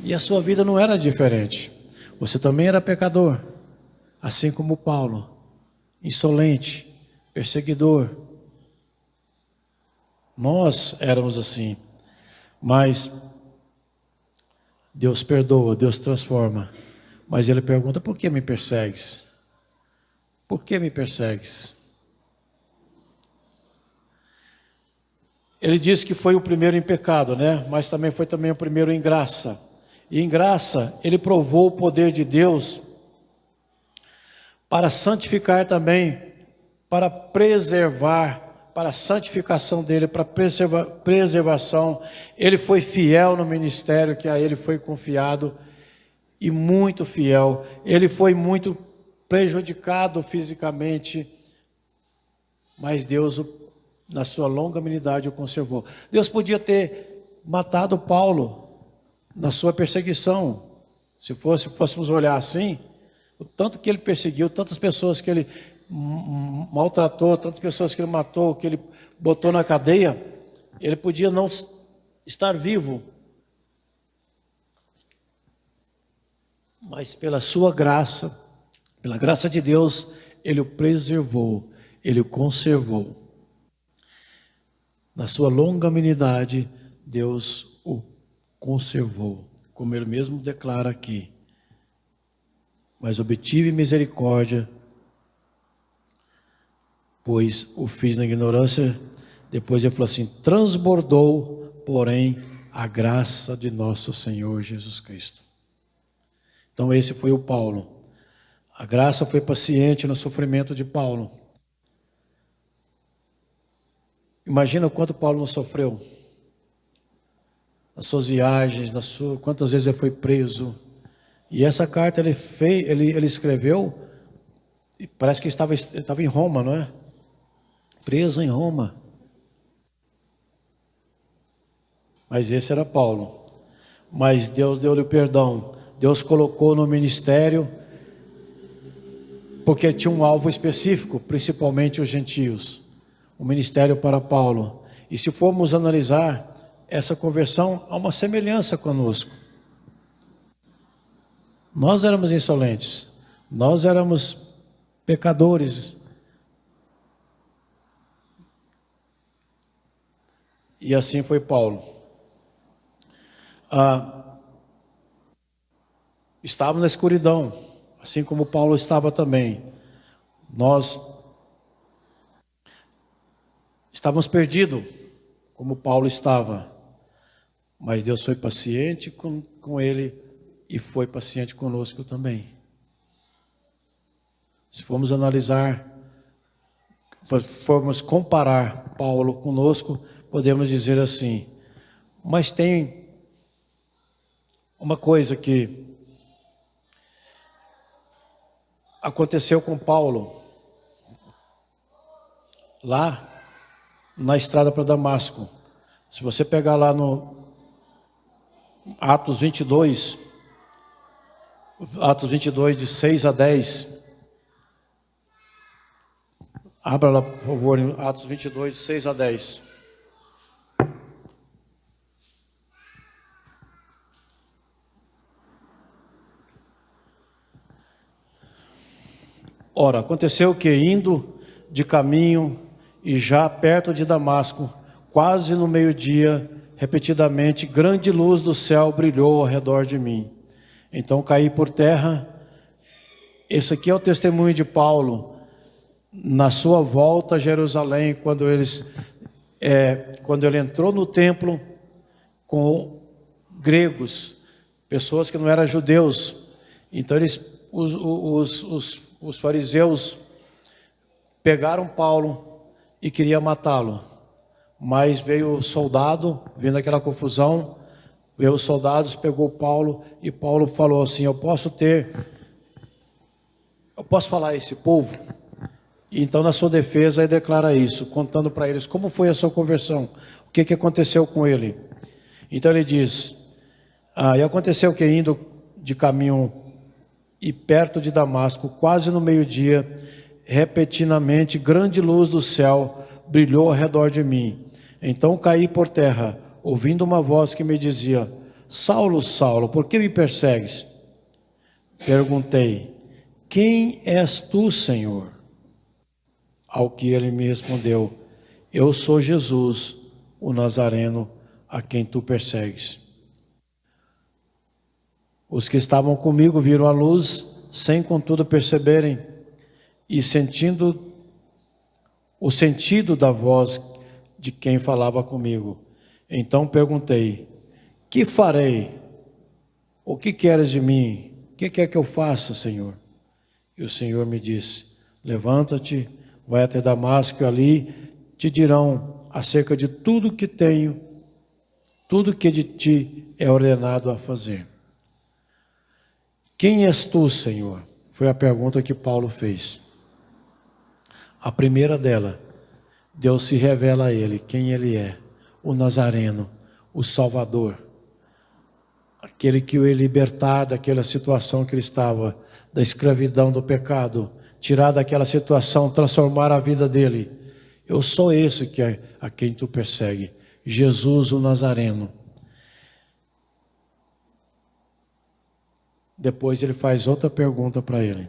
D: E a sua vida não era diferente. Você também era pecador, assim como Paulo, insolente, perseguidor. Nós éramos assim, mas Deus perdoa, Deus transforma. Mas ele pergunta, por que me persegues? Por que me persegues? Ele diz que foi o primeiro em pecado, né? Mas também foi o primeiro em graça. E em graça, ele provou o poder de Deus para santificar também, para preservar, para a santificação dele, para preservação. Ele foi fiel no ministério que a ele foi confiado, e muito fiel. Ele foi muito prejudicado fisicamente, mas Deus, na sua longanimidade, o conservou. Deus podia ter matado Paulo na sua perseguição, se fôssemos olhar assim, O tanto que ele perseguiu, tantas pessoas que ele maltratou, tantas pessoas que ele matou, que ele botou na cadeia, ele podia não estar vivo. Mas pela sua graça, pela graça de Deus, ele o preservou, ele o conservou. Na sua longanimidade, Deus o conservou, como ele mesmo declara aqui. Mas obtive misericórdia, pois o fiz na ignorância. Depois ele falou assim: transbordou, porém, a graça de nosso Senhor Jesus Cristo. Então esse foi o Paulo. A graça foi paciente no sofrimento de Paulo. Imagina o quanto Paulo não sofreu. Nas suas viagens, quantas vezes ele foi preso. E essa carta ele escreveu, e parece que ele estava em Roma, não é? Preso em Roma. Mas esse era Paulo. Mas Deus deu-lhe o perdão. Deus colocou no ministério, porque tinha um alvo específico, principalmente os gentios. O ministério para Paulo. E se formos analisar essa conversão, há uma semelhança conosco. Nós éramos insolentes, nós éramos pecadores. E assim foi Paulo. Estávamos na escuridão, assim como Paulo estava também. Nós estávamos perdidos, como Paulo estava. Mas Deus foi paciente com ele e foi paciente conosco também. Se formos analisar, formos comparar Paulo conosco, podemos dizer assim: mas tem uma coisa que aconteceu com Paulo lá na estrada para Damasco. Se você pegar lá no Atos 22, de 6 a 10. Abra lá, por favor, em Atos 22, de 6 a 10. Ora, aconteceu que, indo de caminho e já perto de Damasco, quase no meio-dia, repetidamente, grande luz do céu brilhou ao redor de mim. Então caí por terra. Esse aqui é o testemunho de Paulo na sua volta a Jerusalém, quando ele entrou no templo com gregos, pessoas que não eram judeus. Então os fariseus pegaram Paulo e queriam matá-lo. Mas veio o soldado, vendo aquela confusão, veio os soldados, pegou Paulo, e Paulo falou assim: eu posso falar a esse povo? E então, na sua defesa, ele declara isso, contando para eles como foi a sua conversão, o que aconteceu com ele. Então ele diz: e aconteceu que, indo de caminho e perto de Damasco, quase no meio-dia, repentinamente, grande luz do céu brilhou ao redor de mim. Então caí por terra, ouvindo uma voz que me dizia: Saulo, Saulo, por que me persegues? Perguntei: quem és tu, Senhor? Ao que ele me respondeu: eu sou Jesus, o Nazareno, a quem tu persegues. Os que estavam comigo viram a luz, sem contudo perceberem, e sentindo o sentido da voz de quem falava comigo. Então perguntei: que farei? O que queres de mim? O que quer que eu faça, Senhor? E o Senhor me disse: levanta-te, vai até Damasco, e ali te dirão acerca de tudo que tenho, tudo que de ti é ordenado a fazer. Quem és tu, Senhor? Foi a pergunta que Paulo fez. A primeira dela, Deus se revela a ele, quem ele é: o Nazareno, o Salvador, aquele que o ia libertar daquela situação que ele estava, da escravidão, do pecado, tirar daquela situação, transformar a vida dele. Eu sou esse que é a quem tu persegue, Jesus o Nazareno. Depois ele faz outra pergunta para ele.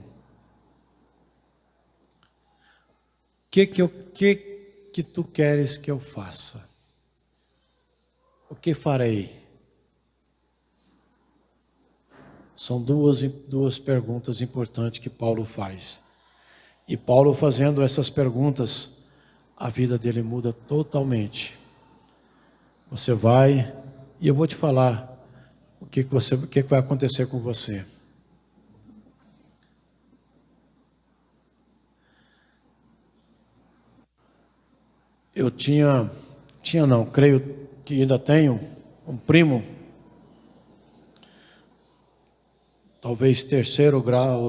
D: O que tu queres que eu faça? O que farei? São duas perguntas importantes que Paulo faz. E Paulo fazendo essas perguntas, a vida dele muda totalmente. Você vai, e eu vou te falar o que vai acontecer com você. Eu creio que ainda tenho um primo, talvez terceiro grau,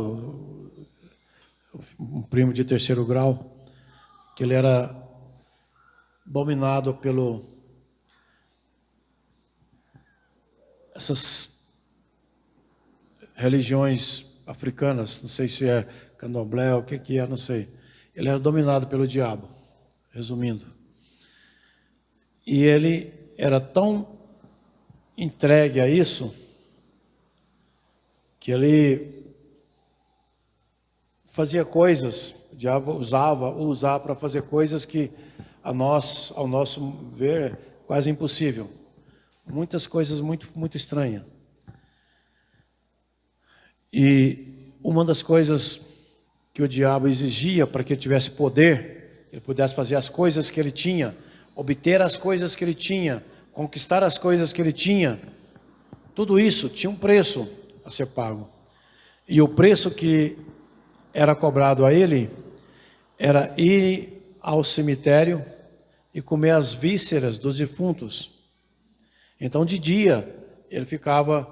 D: um primo de terceiro grau, que ele era dominado pelo essas religiões africanas, não sei se é candomblé, o que é, não sei. Ele era dominado pelo diabo, resumindo. E ele era tão entregue a isso, que ele fazia coisas, o diabo usava para fazer coisas que ao nosso ver, é quase impossível. Muitas coisas muito estranhas. E uma das coisas que o diabo exigia para que ele tivesse poder, ele pudesse fazer as coisas que ele tinha, obter as coisas que ele tinha, conquistar as coisas que ele tinha, tudo isso tinha um preço a ser pago. E o preço que era cobrado a ele era ir ao cemitério e comer as vísceras dos defuntos. Então, de dia, ele ficava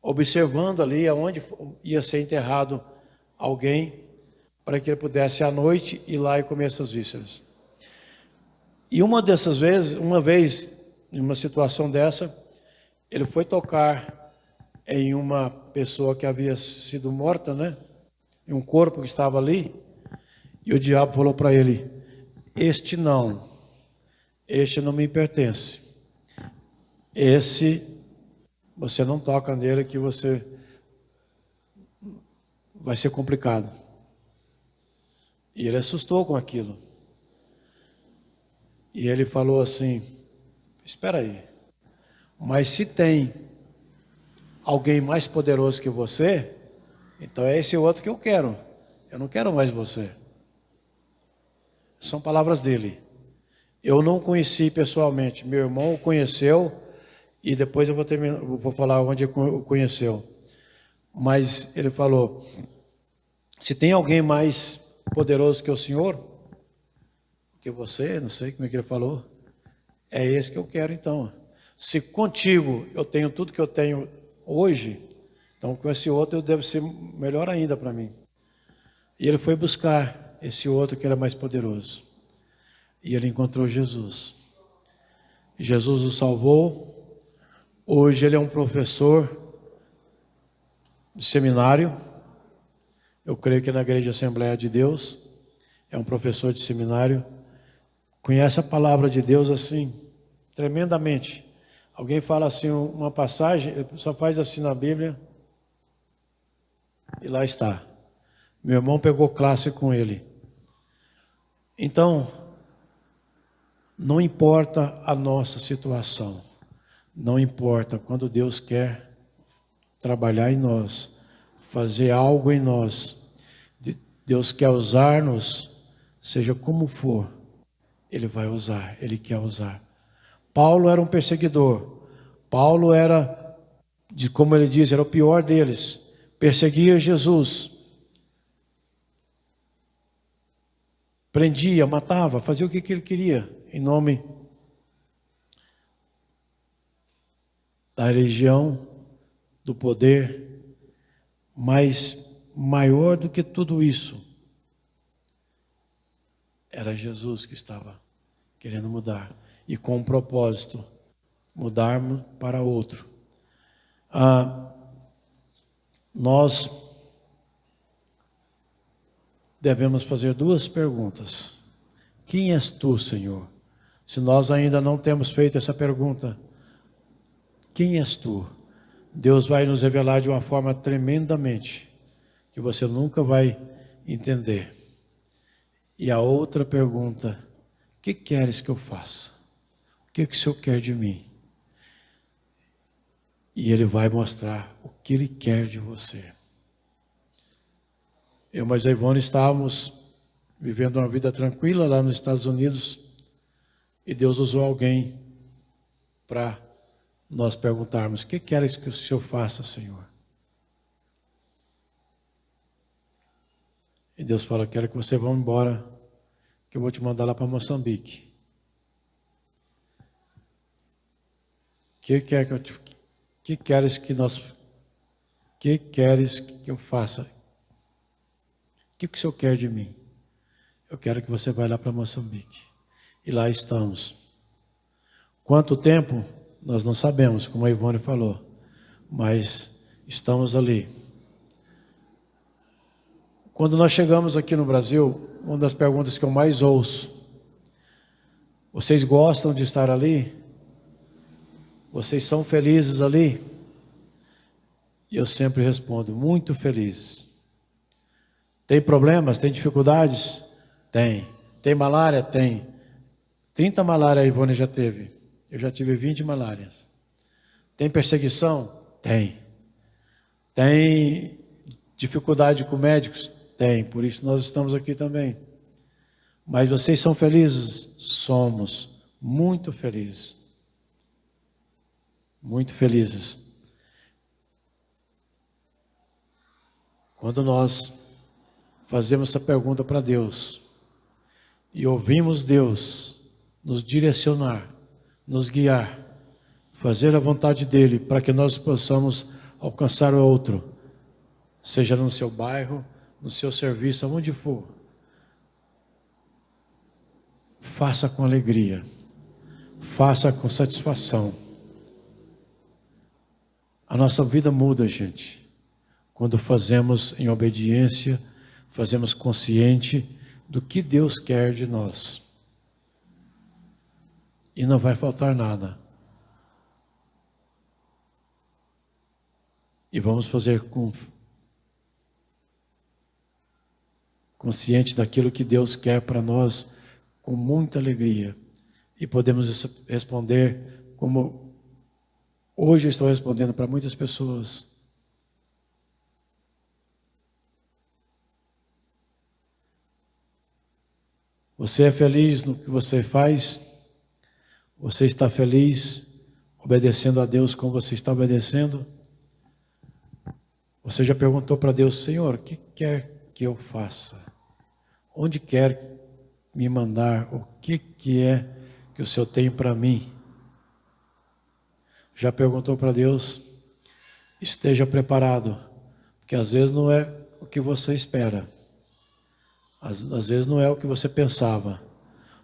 D: observando ali aonde ia ser enterrado alguém, para que ele pudesse à noite ir lá e comer essas vísceras. E uma vez, em uma situação dessa, ele foi tocar em uma pessoa que havia sido morta, né? Em um corpo que estava ali, e o diabo falou para ele: este não me pertence. Esse, você não toca nele, que você vai ser complicado. E ele assustou com aquilo. E ele falou assim: espera aí, mas se tem alguém mais poderoso que você, então é esse outro que eu quero. Eu não quero mais você. São palavras dele. Eu não conheci pessoalmente. Meu irmão o conheceu, e depois eu vou falar onde ele o conheceu. Mas ele falou: se tem alguém mais poderoso que o Senhor, que você, não sei como é que ele falou, é esse que eu quero então. Se contigo eu tenho tudo que eu tenho hoje, então com esse outro eu devo ser melhor ainda para mim. E ele foi buscar esse outro que era mais poderoso. E ele encontrou Jesus. Jesus o salvou. Hoje ele é um professor de seminário. Eu creio que na Igreja Assembleia de Deus é um professor de seminário. Conhece a palavra de Deus assim, tremendamente. Alguém fala assim uma passagem, ele só faz assim na Bíblia, e lá está. Meu irmão pegou classe com ele. Então, não importa a nossa situação, não importa quando Deus quer trabalhar em nós, fazer algo em nós, Deus quer usar-nos, seja como for, Ele vai usar, Ele quer usar. Paulo era um perseguidor. Paulo era, como ele diz, era o pior deles. Perseguia Jesus. Prendia, matava, fazia o que ele queria, em nome da religião, do poder. Mas maior do que tudo isso, era Jesus que estava querendo mudar. E com um propósito, mudarmos para outro. Nós devemos fazer duas perguntas. Quem és tu, Senhor? Se nós ainda não temos feito essa pergunta, quem és tu? Deus vai nos revelar de uma forma tremendamente, que você nunca vai entender. E a outra pergunta, o que queres que eu faça? O que o Senhor quer de mim? E Ele vai mostrar o que Ele quer de você. Eu e a Ivone estávamos vivendo uma vida tranquila lá nos Estados Unidos e Deus usou alguém para nós perguntarmos: o que queres que o Senhor faça, Senhor? E Deus fala: quero que você vá embora, que eu vou te mandar lá para Moçambique. Que queres que eu faça? O que o Senhor quer de mim? Eu quero que você vá lá para Moçambique. E lá estamos. Quanto tempo? Nós não sabemos, como a Ivone falou. Mas estamos ali. Quando nós chegamos aqui no Brasil, uma das perguntas que eu mais ouço: vocês gostam de estar ali? Vocês são felizes ali? E eu sempre respondo: muito felizes. Tem problemas? Tem dificuldades? Tem. Tem malária? Tem. 30 malárias a Ivone já teve. Eu já tive 20 malárias. Tem perseguição? Tem. Tem dificuldade com médicos? Tem. Por isso nós estamos aqui também. Mas vocês são felizes? Somos. Muito felizes. Muito felizes. Quando nós fazemos essa pergunta para Deus e ouvimos Deus nos direcionar, nos guiar, fazer a vontade dEle para que nós possamos alcançar o outro, seja no seu bairro, no seu serviço, aonde for, faça com alegria, faça com satisfação. A nossa vida muda, gente, quando fazemos em obediência, fazemos consciente do que Deus quer de nós. E não vai faltar nada. E vamos fazer consciente daquilo que Deus quer para nós, com muita alegria. E podemos responder como hoje eu estou respondendo para muitas pessoas. Você é feliz no que você faz? Você está feliz obedecendo a Deus como você está obedecendo? Você já perguntou para Deus: Senhor, o que quer que eu faça? Onde quer me mandar? O que é que o Senhor tem para mim? Já perguntou para Deus? Esteja preparado, porque às vezes não é o que você espera. Às vezes não é o que você pensava,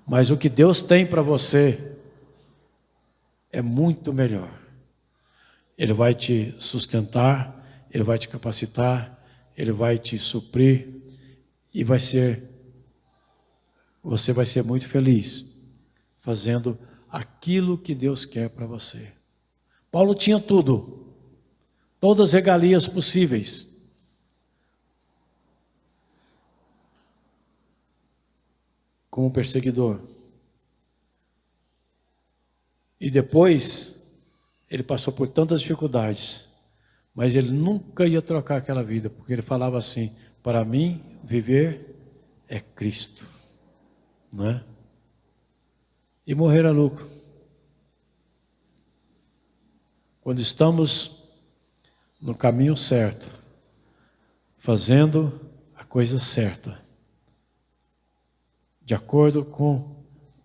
D: mas o que Deus tem para você é muito melhor. Ele vai te sustentar, Ele vai te capacitar, Ele vai te suprir e você vai ser muito feliz fazendo aquilo que Deus quer para você. Paulo tinha tudo, todas as regalias possíveis. Como perseguidor. E depois, ele passou por tantas dificuldades, mas ele nunca ia trocar aquela vida, porque ele falava assim: para mim, viver é Cristo, não é? E morrer é lucro. Quando estamos no caminho certo, fazendo a coisa certa, de acordo com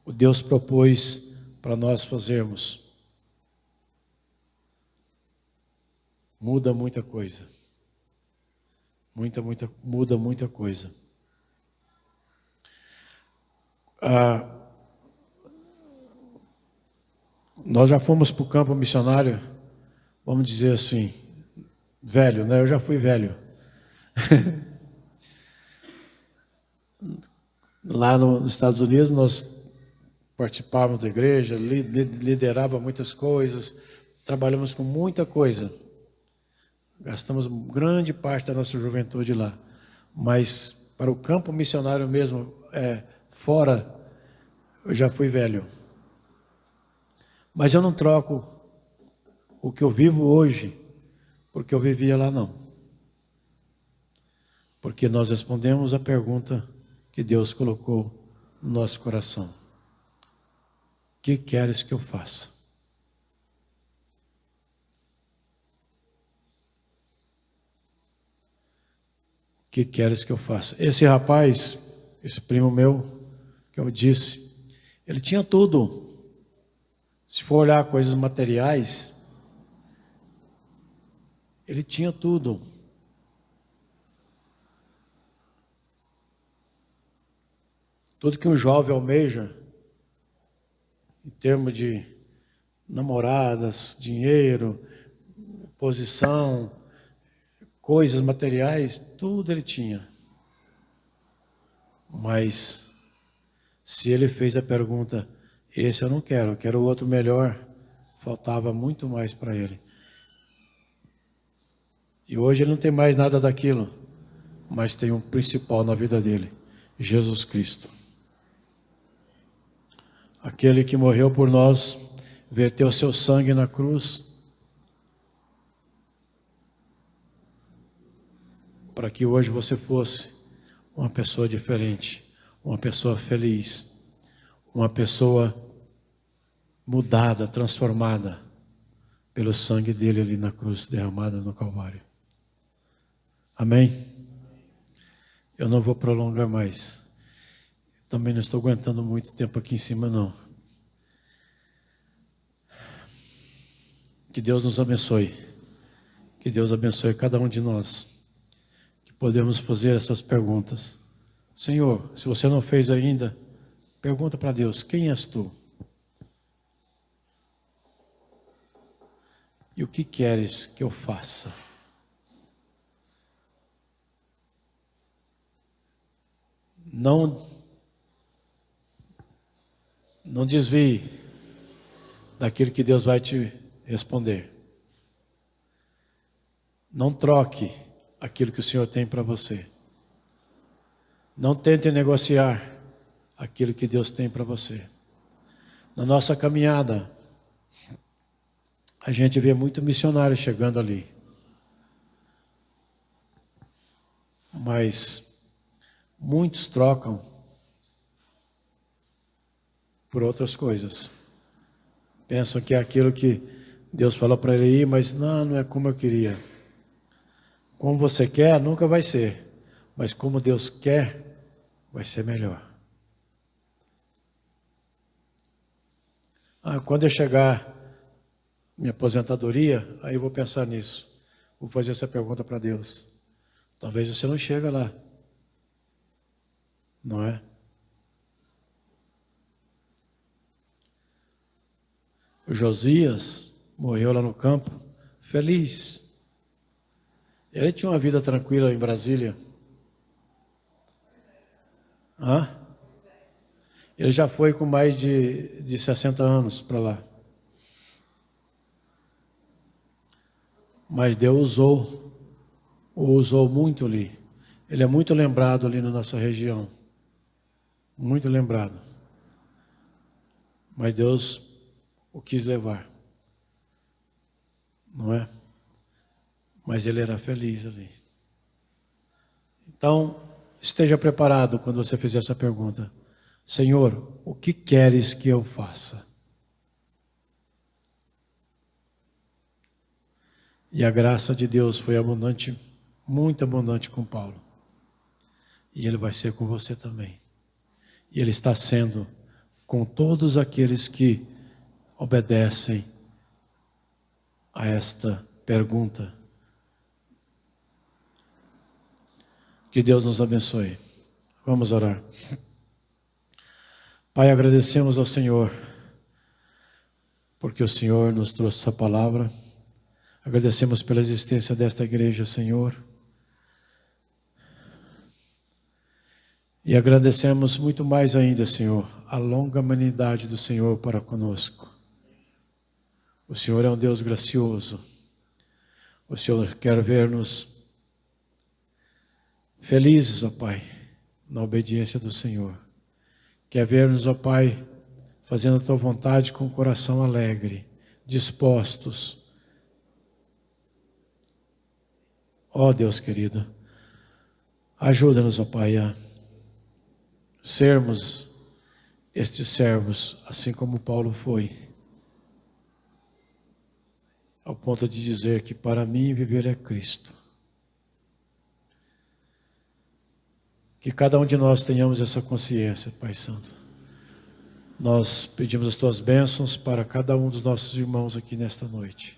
D: o Deus propôs para nós fazermos, muda muita coisa. Muda muita coisa. Nós já fomos para o campo missionário, vamos dizer assim, velho, né? Eu já fui velho. Lá nos Estados Unidos, nós participávamos da igreja, liderava muitas coisas, trabalhamos com muita coisa. Gastamos grande parte da nossa juventude lá. Mas para o campo missionário mesmo, fora, eu já fui velho. Mas eu não troco o que eu vivo hoje, porque eu vivia lá não. Porque nós respondemos a pergunta que Deus colocou no nosso coração. O que queres que eu faça? O que queres que eu faça? Esse rapaz, esse primo meu, que eu disse, ele tinha tudo. Se for olhar coisas materiais, ele tinha tudo. Tudo que um jovem almeja, em termos de namoradas, dinheiro, posição, coisas materiais, tudo ele tinha. Mas, se ele fez a pergunta, esse eu não quero, eu quero o outro melhor, faltava muito mais para ele. E hoje ele não tem mais nada daquilo, mas tem um principal na vida dele, Jesus Cristo. Aquele que morreu por nós, verteu seu sangue na cruz, para que hoje você fosse uma pessoa diferente, uma pessoa feliz, uma pessoa mudada, transformada pelo sangue dele ali na cruz, derramada no Calvário. Amém? Eu não vou prolongar mais. Também não estou aguentando muito tempo aqui em cima, não. Que Deus nos abençoe. Que Deus abençoe cada um de nós. Que podemos fazer essas perguntas. Senhor, se você não fez ainda, pergunta para Deus, quem és tu? E o que queres que eu faça? Não desvie daquilo que Deus vai te responder. Não troque aquilo que o Senhor tem para você. Não tente negociar aquilo que Deus tem para você. Na nossa caminhada, a gente vê muito missionário chegando ali. Mas muitos trocam por outras coisas. Pensam que é aquilo que Deus falou para ele ir, mas não é como eu queria. Como você quer, nunca vai ser. Mas como Deus quer, vai ser melhor. Quando eu chegar minha aposentadoria, aí eu vou pensar nisso. Vou fazer essa pergunta para Deus. Talvez você não chega lá. Não é? O Josias morreu lá no campo, feliz. Ele tinha uma vida tranquila em Brasília. Ele já foi com mais de 60 anos para lá. Mas Deus o usou muito ali. Ele é muito lembrado ali na nossa região. Muito lembrado. Mas Deus o quis levar. Não é? Mas ele era feliz ali. Então, esteja preparado quando você fizer essa pergunta. Senhor, o que queres que eu faça? E a graça de Deus foi abundante, muito abundante com Paulo. E ele vai ser com você também. E ele está sendo com todos aqueles que obedecem a esta pergunta. Que Deus nos abençoe. Vamos orar. Pai, agradecemos ao Senhor, porque o Senhor nos trouxe essa palavra. Agradecemos pela existência desta igreja, Senhor. E agradecemos muito mais ainda, Senhor, a longa benignidade do Senhor para conosco. O Senhor é um Deus gracioso. O Senhor quer ver-nos felizes, ó Pai, na obediência do Senhor. Quer ver-nos, ó Pai, fazendo a Tua vontade com o coração alegre, dispostos. Ó Deus querido, ajuda-nos, ó Pai, a sermos estes servos, assim como Paulo foi, ao ponto de dizer que para mim viver é Cristo. Que cada um de nós tenhamos essa consciência, Pai Santo. Nós pedimos as Tuas bênçãos para cada um dos nossos irmãos aqui nesta noite.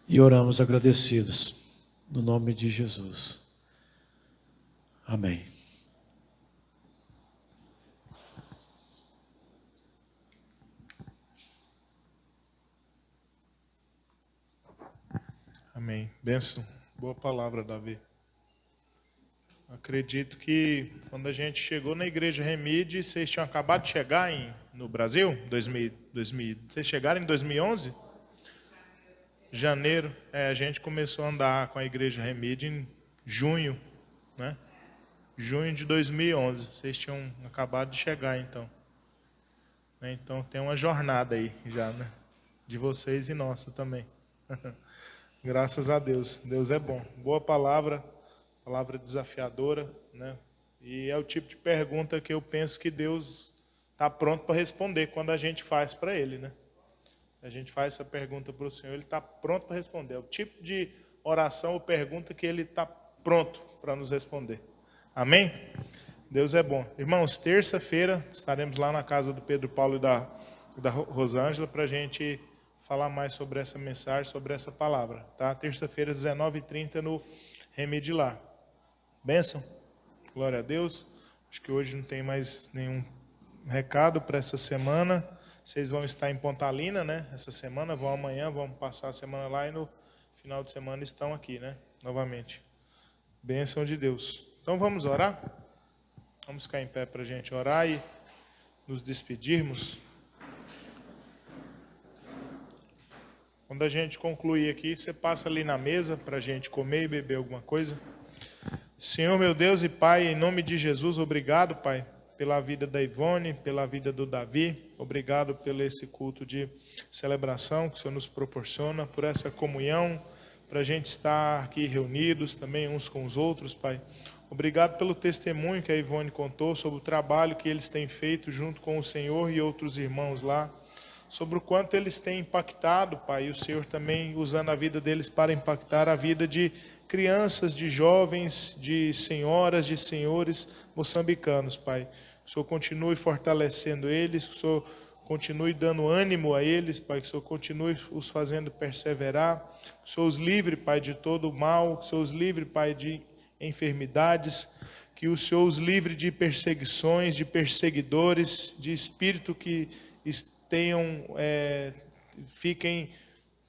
D: E oramos agradecidos, no nome de Jesus. Amém.
A: Amém. Benção. Boa palavra, Davi. Acredito que quando a gente chegou na Igreja Remide, vocês tinham acabado de chegar no Brasil? 2000, vocês chegaram em 2011? Janeiro. A gente começou a andar com a Igreja Remide em junho, né? Junho de 2011. Vocês tinham acabado de chegar, então. Então tem uma jornada aí já, né? De vocês e nossa também. Graças a Deus. Deus é bom. Boa palavra. Palavra desafiadora, né? E é o tipo de pergunta que eu penso que Deus está pronto para responder quando a gente faz para Ele, né? A gente faz essa pergunta para o Senhor, Ele está pronto para responder. É o tipo de oração ou pergunta que Ele está pronto para nos responder. Amém? Deus é bom. Irmãos, terça-feira estaremos lá na casa do Pedro Paulo e da Rosângela para a gente falar mais sobre essa mensagem, sobre essa palavra, tá? Terça-feira, 19h30 no Remide lá. Bênção, glória a Deus. Acho que hoje não tem mais nenhum recado para essa semana. Vocês vão estar em Pontalina, né? Essa semana, vão amanhã, vão passar a semana lá e no final de semana estão aqui, né? Novamente. Bênção de Deus. Então vamos orar? Vamos ficar em pé para a gente orar e nos despedirmos. Quando a gente concluir aqui, você passa ali na mesa para a gente comer e beber alguma coisa. Senhor, meu Deus e Pai, em nome de Jesus, obrigado, Pai, pela vida da Ivone, pela vida do Davi. Obrigado pelo esse culto de celebração que o Senhor nos proporciona, por essa comunhão, para a gente estar aqui reunidos também uns com os outros, Pai. Obrigado pelo testemunho que a Ivone contou sobre o trabalho que eles têm feito junto com o Senhor e outros irmãos lá, sobre o quanto eles têm impactado, Pai, e o Senhor também usando a vida deles para impactar a vida de crianças, de jovens, de senhoras, de senhores moçambicanos, Pai. Que o Senhor continue fortalecendo eles, que o Senhor continue dando ânimo a eles, Pai, que o Senhor continue os fazendo perseverar, que o Senhor os livre, Pai, de todo o mal, que o Senhor os livre, Pai, de enfermidades, que o Senhor os livre de perseguições, de perseguidores, de espírito que fiquem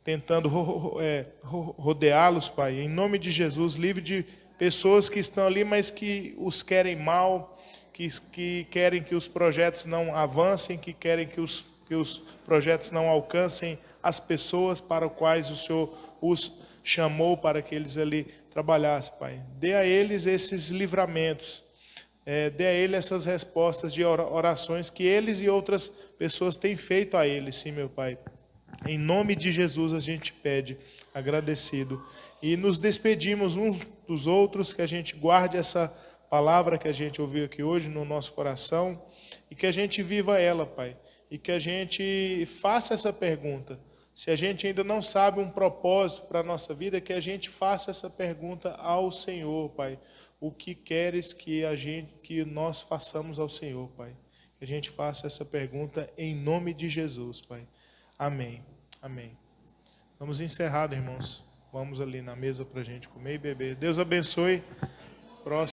A: tentando rodeá-los, Pai. Em nome de Jesus, livre de pessoas que estão ali, mas que os querem mal, que querem que os projetos não avancem, que querem que os projetos não alcancem as pessoas para as quais o Senhor os chamou para que eles ali trabalhassem, Pai. Dê a eles esses livramentos, dê a eles essas respostas de orações que eles e outras pessoas têm feito a eles, sim, meu Pai. Em nome de Jesus a gente pede, agradecido. E nos despedimos uns dos outros, que a gente guarde essa palavra que a gente ouviu aqui hoje no nosso coração e que a gente viva ela, Pai. E que a gente faça essa pergunta. Se a gente ainda não sabe um propósito para a nossa vida, que a gente faça essa pergunta ao Senhor, Pai. O que queres que nós façamos ao Senhor, Pai? Que a gente faça essa pergunta em nome de Jesus, Pai. Amém. Amém. Vamos encerrar, irmãos. Vamos ali na mesa para a gente comer e beber. Deus abençoe. Próximo.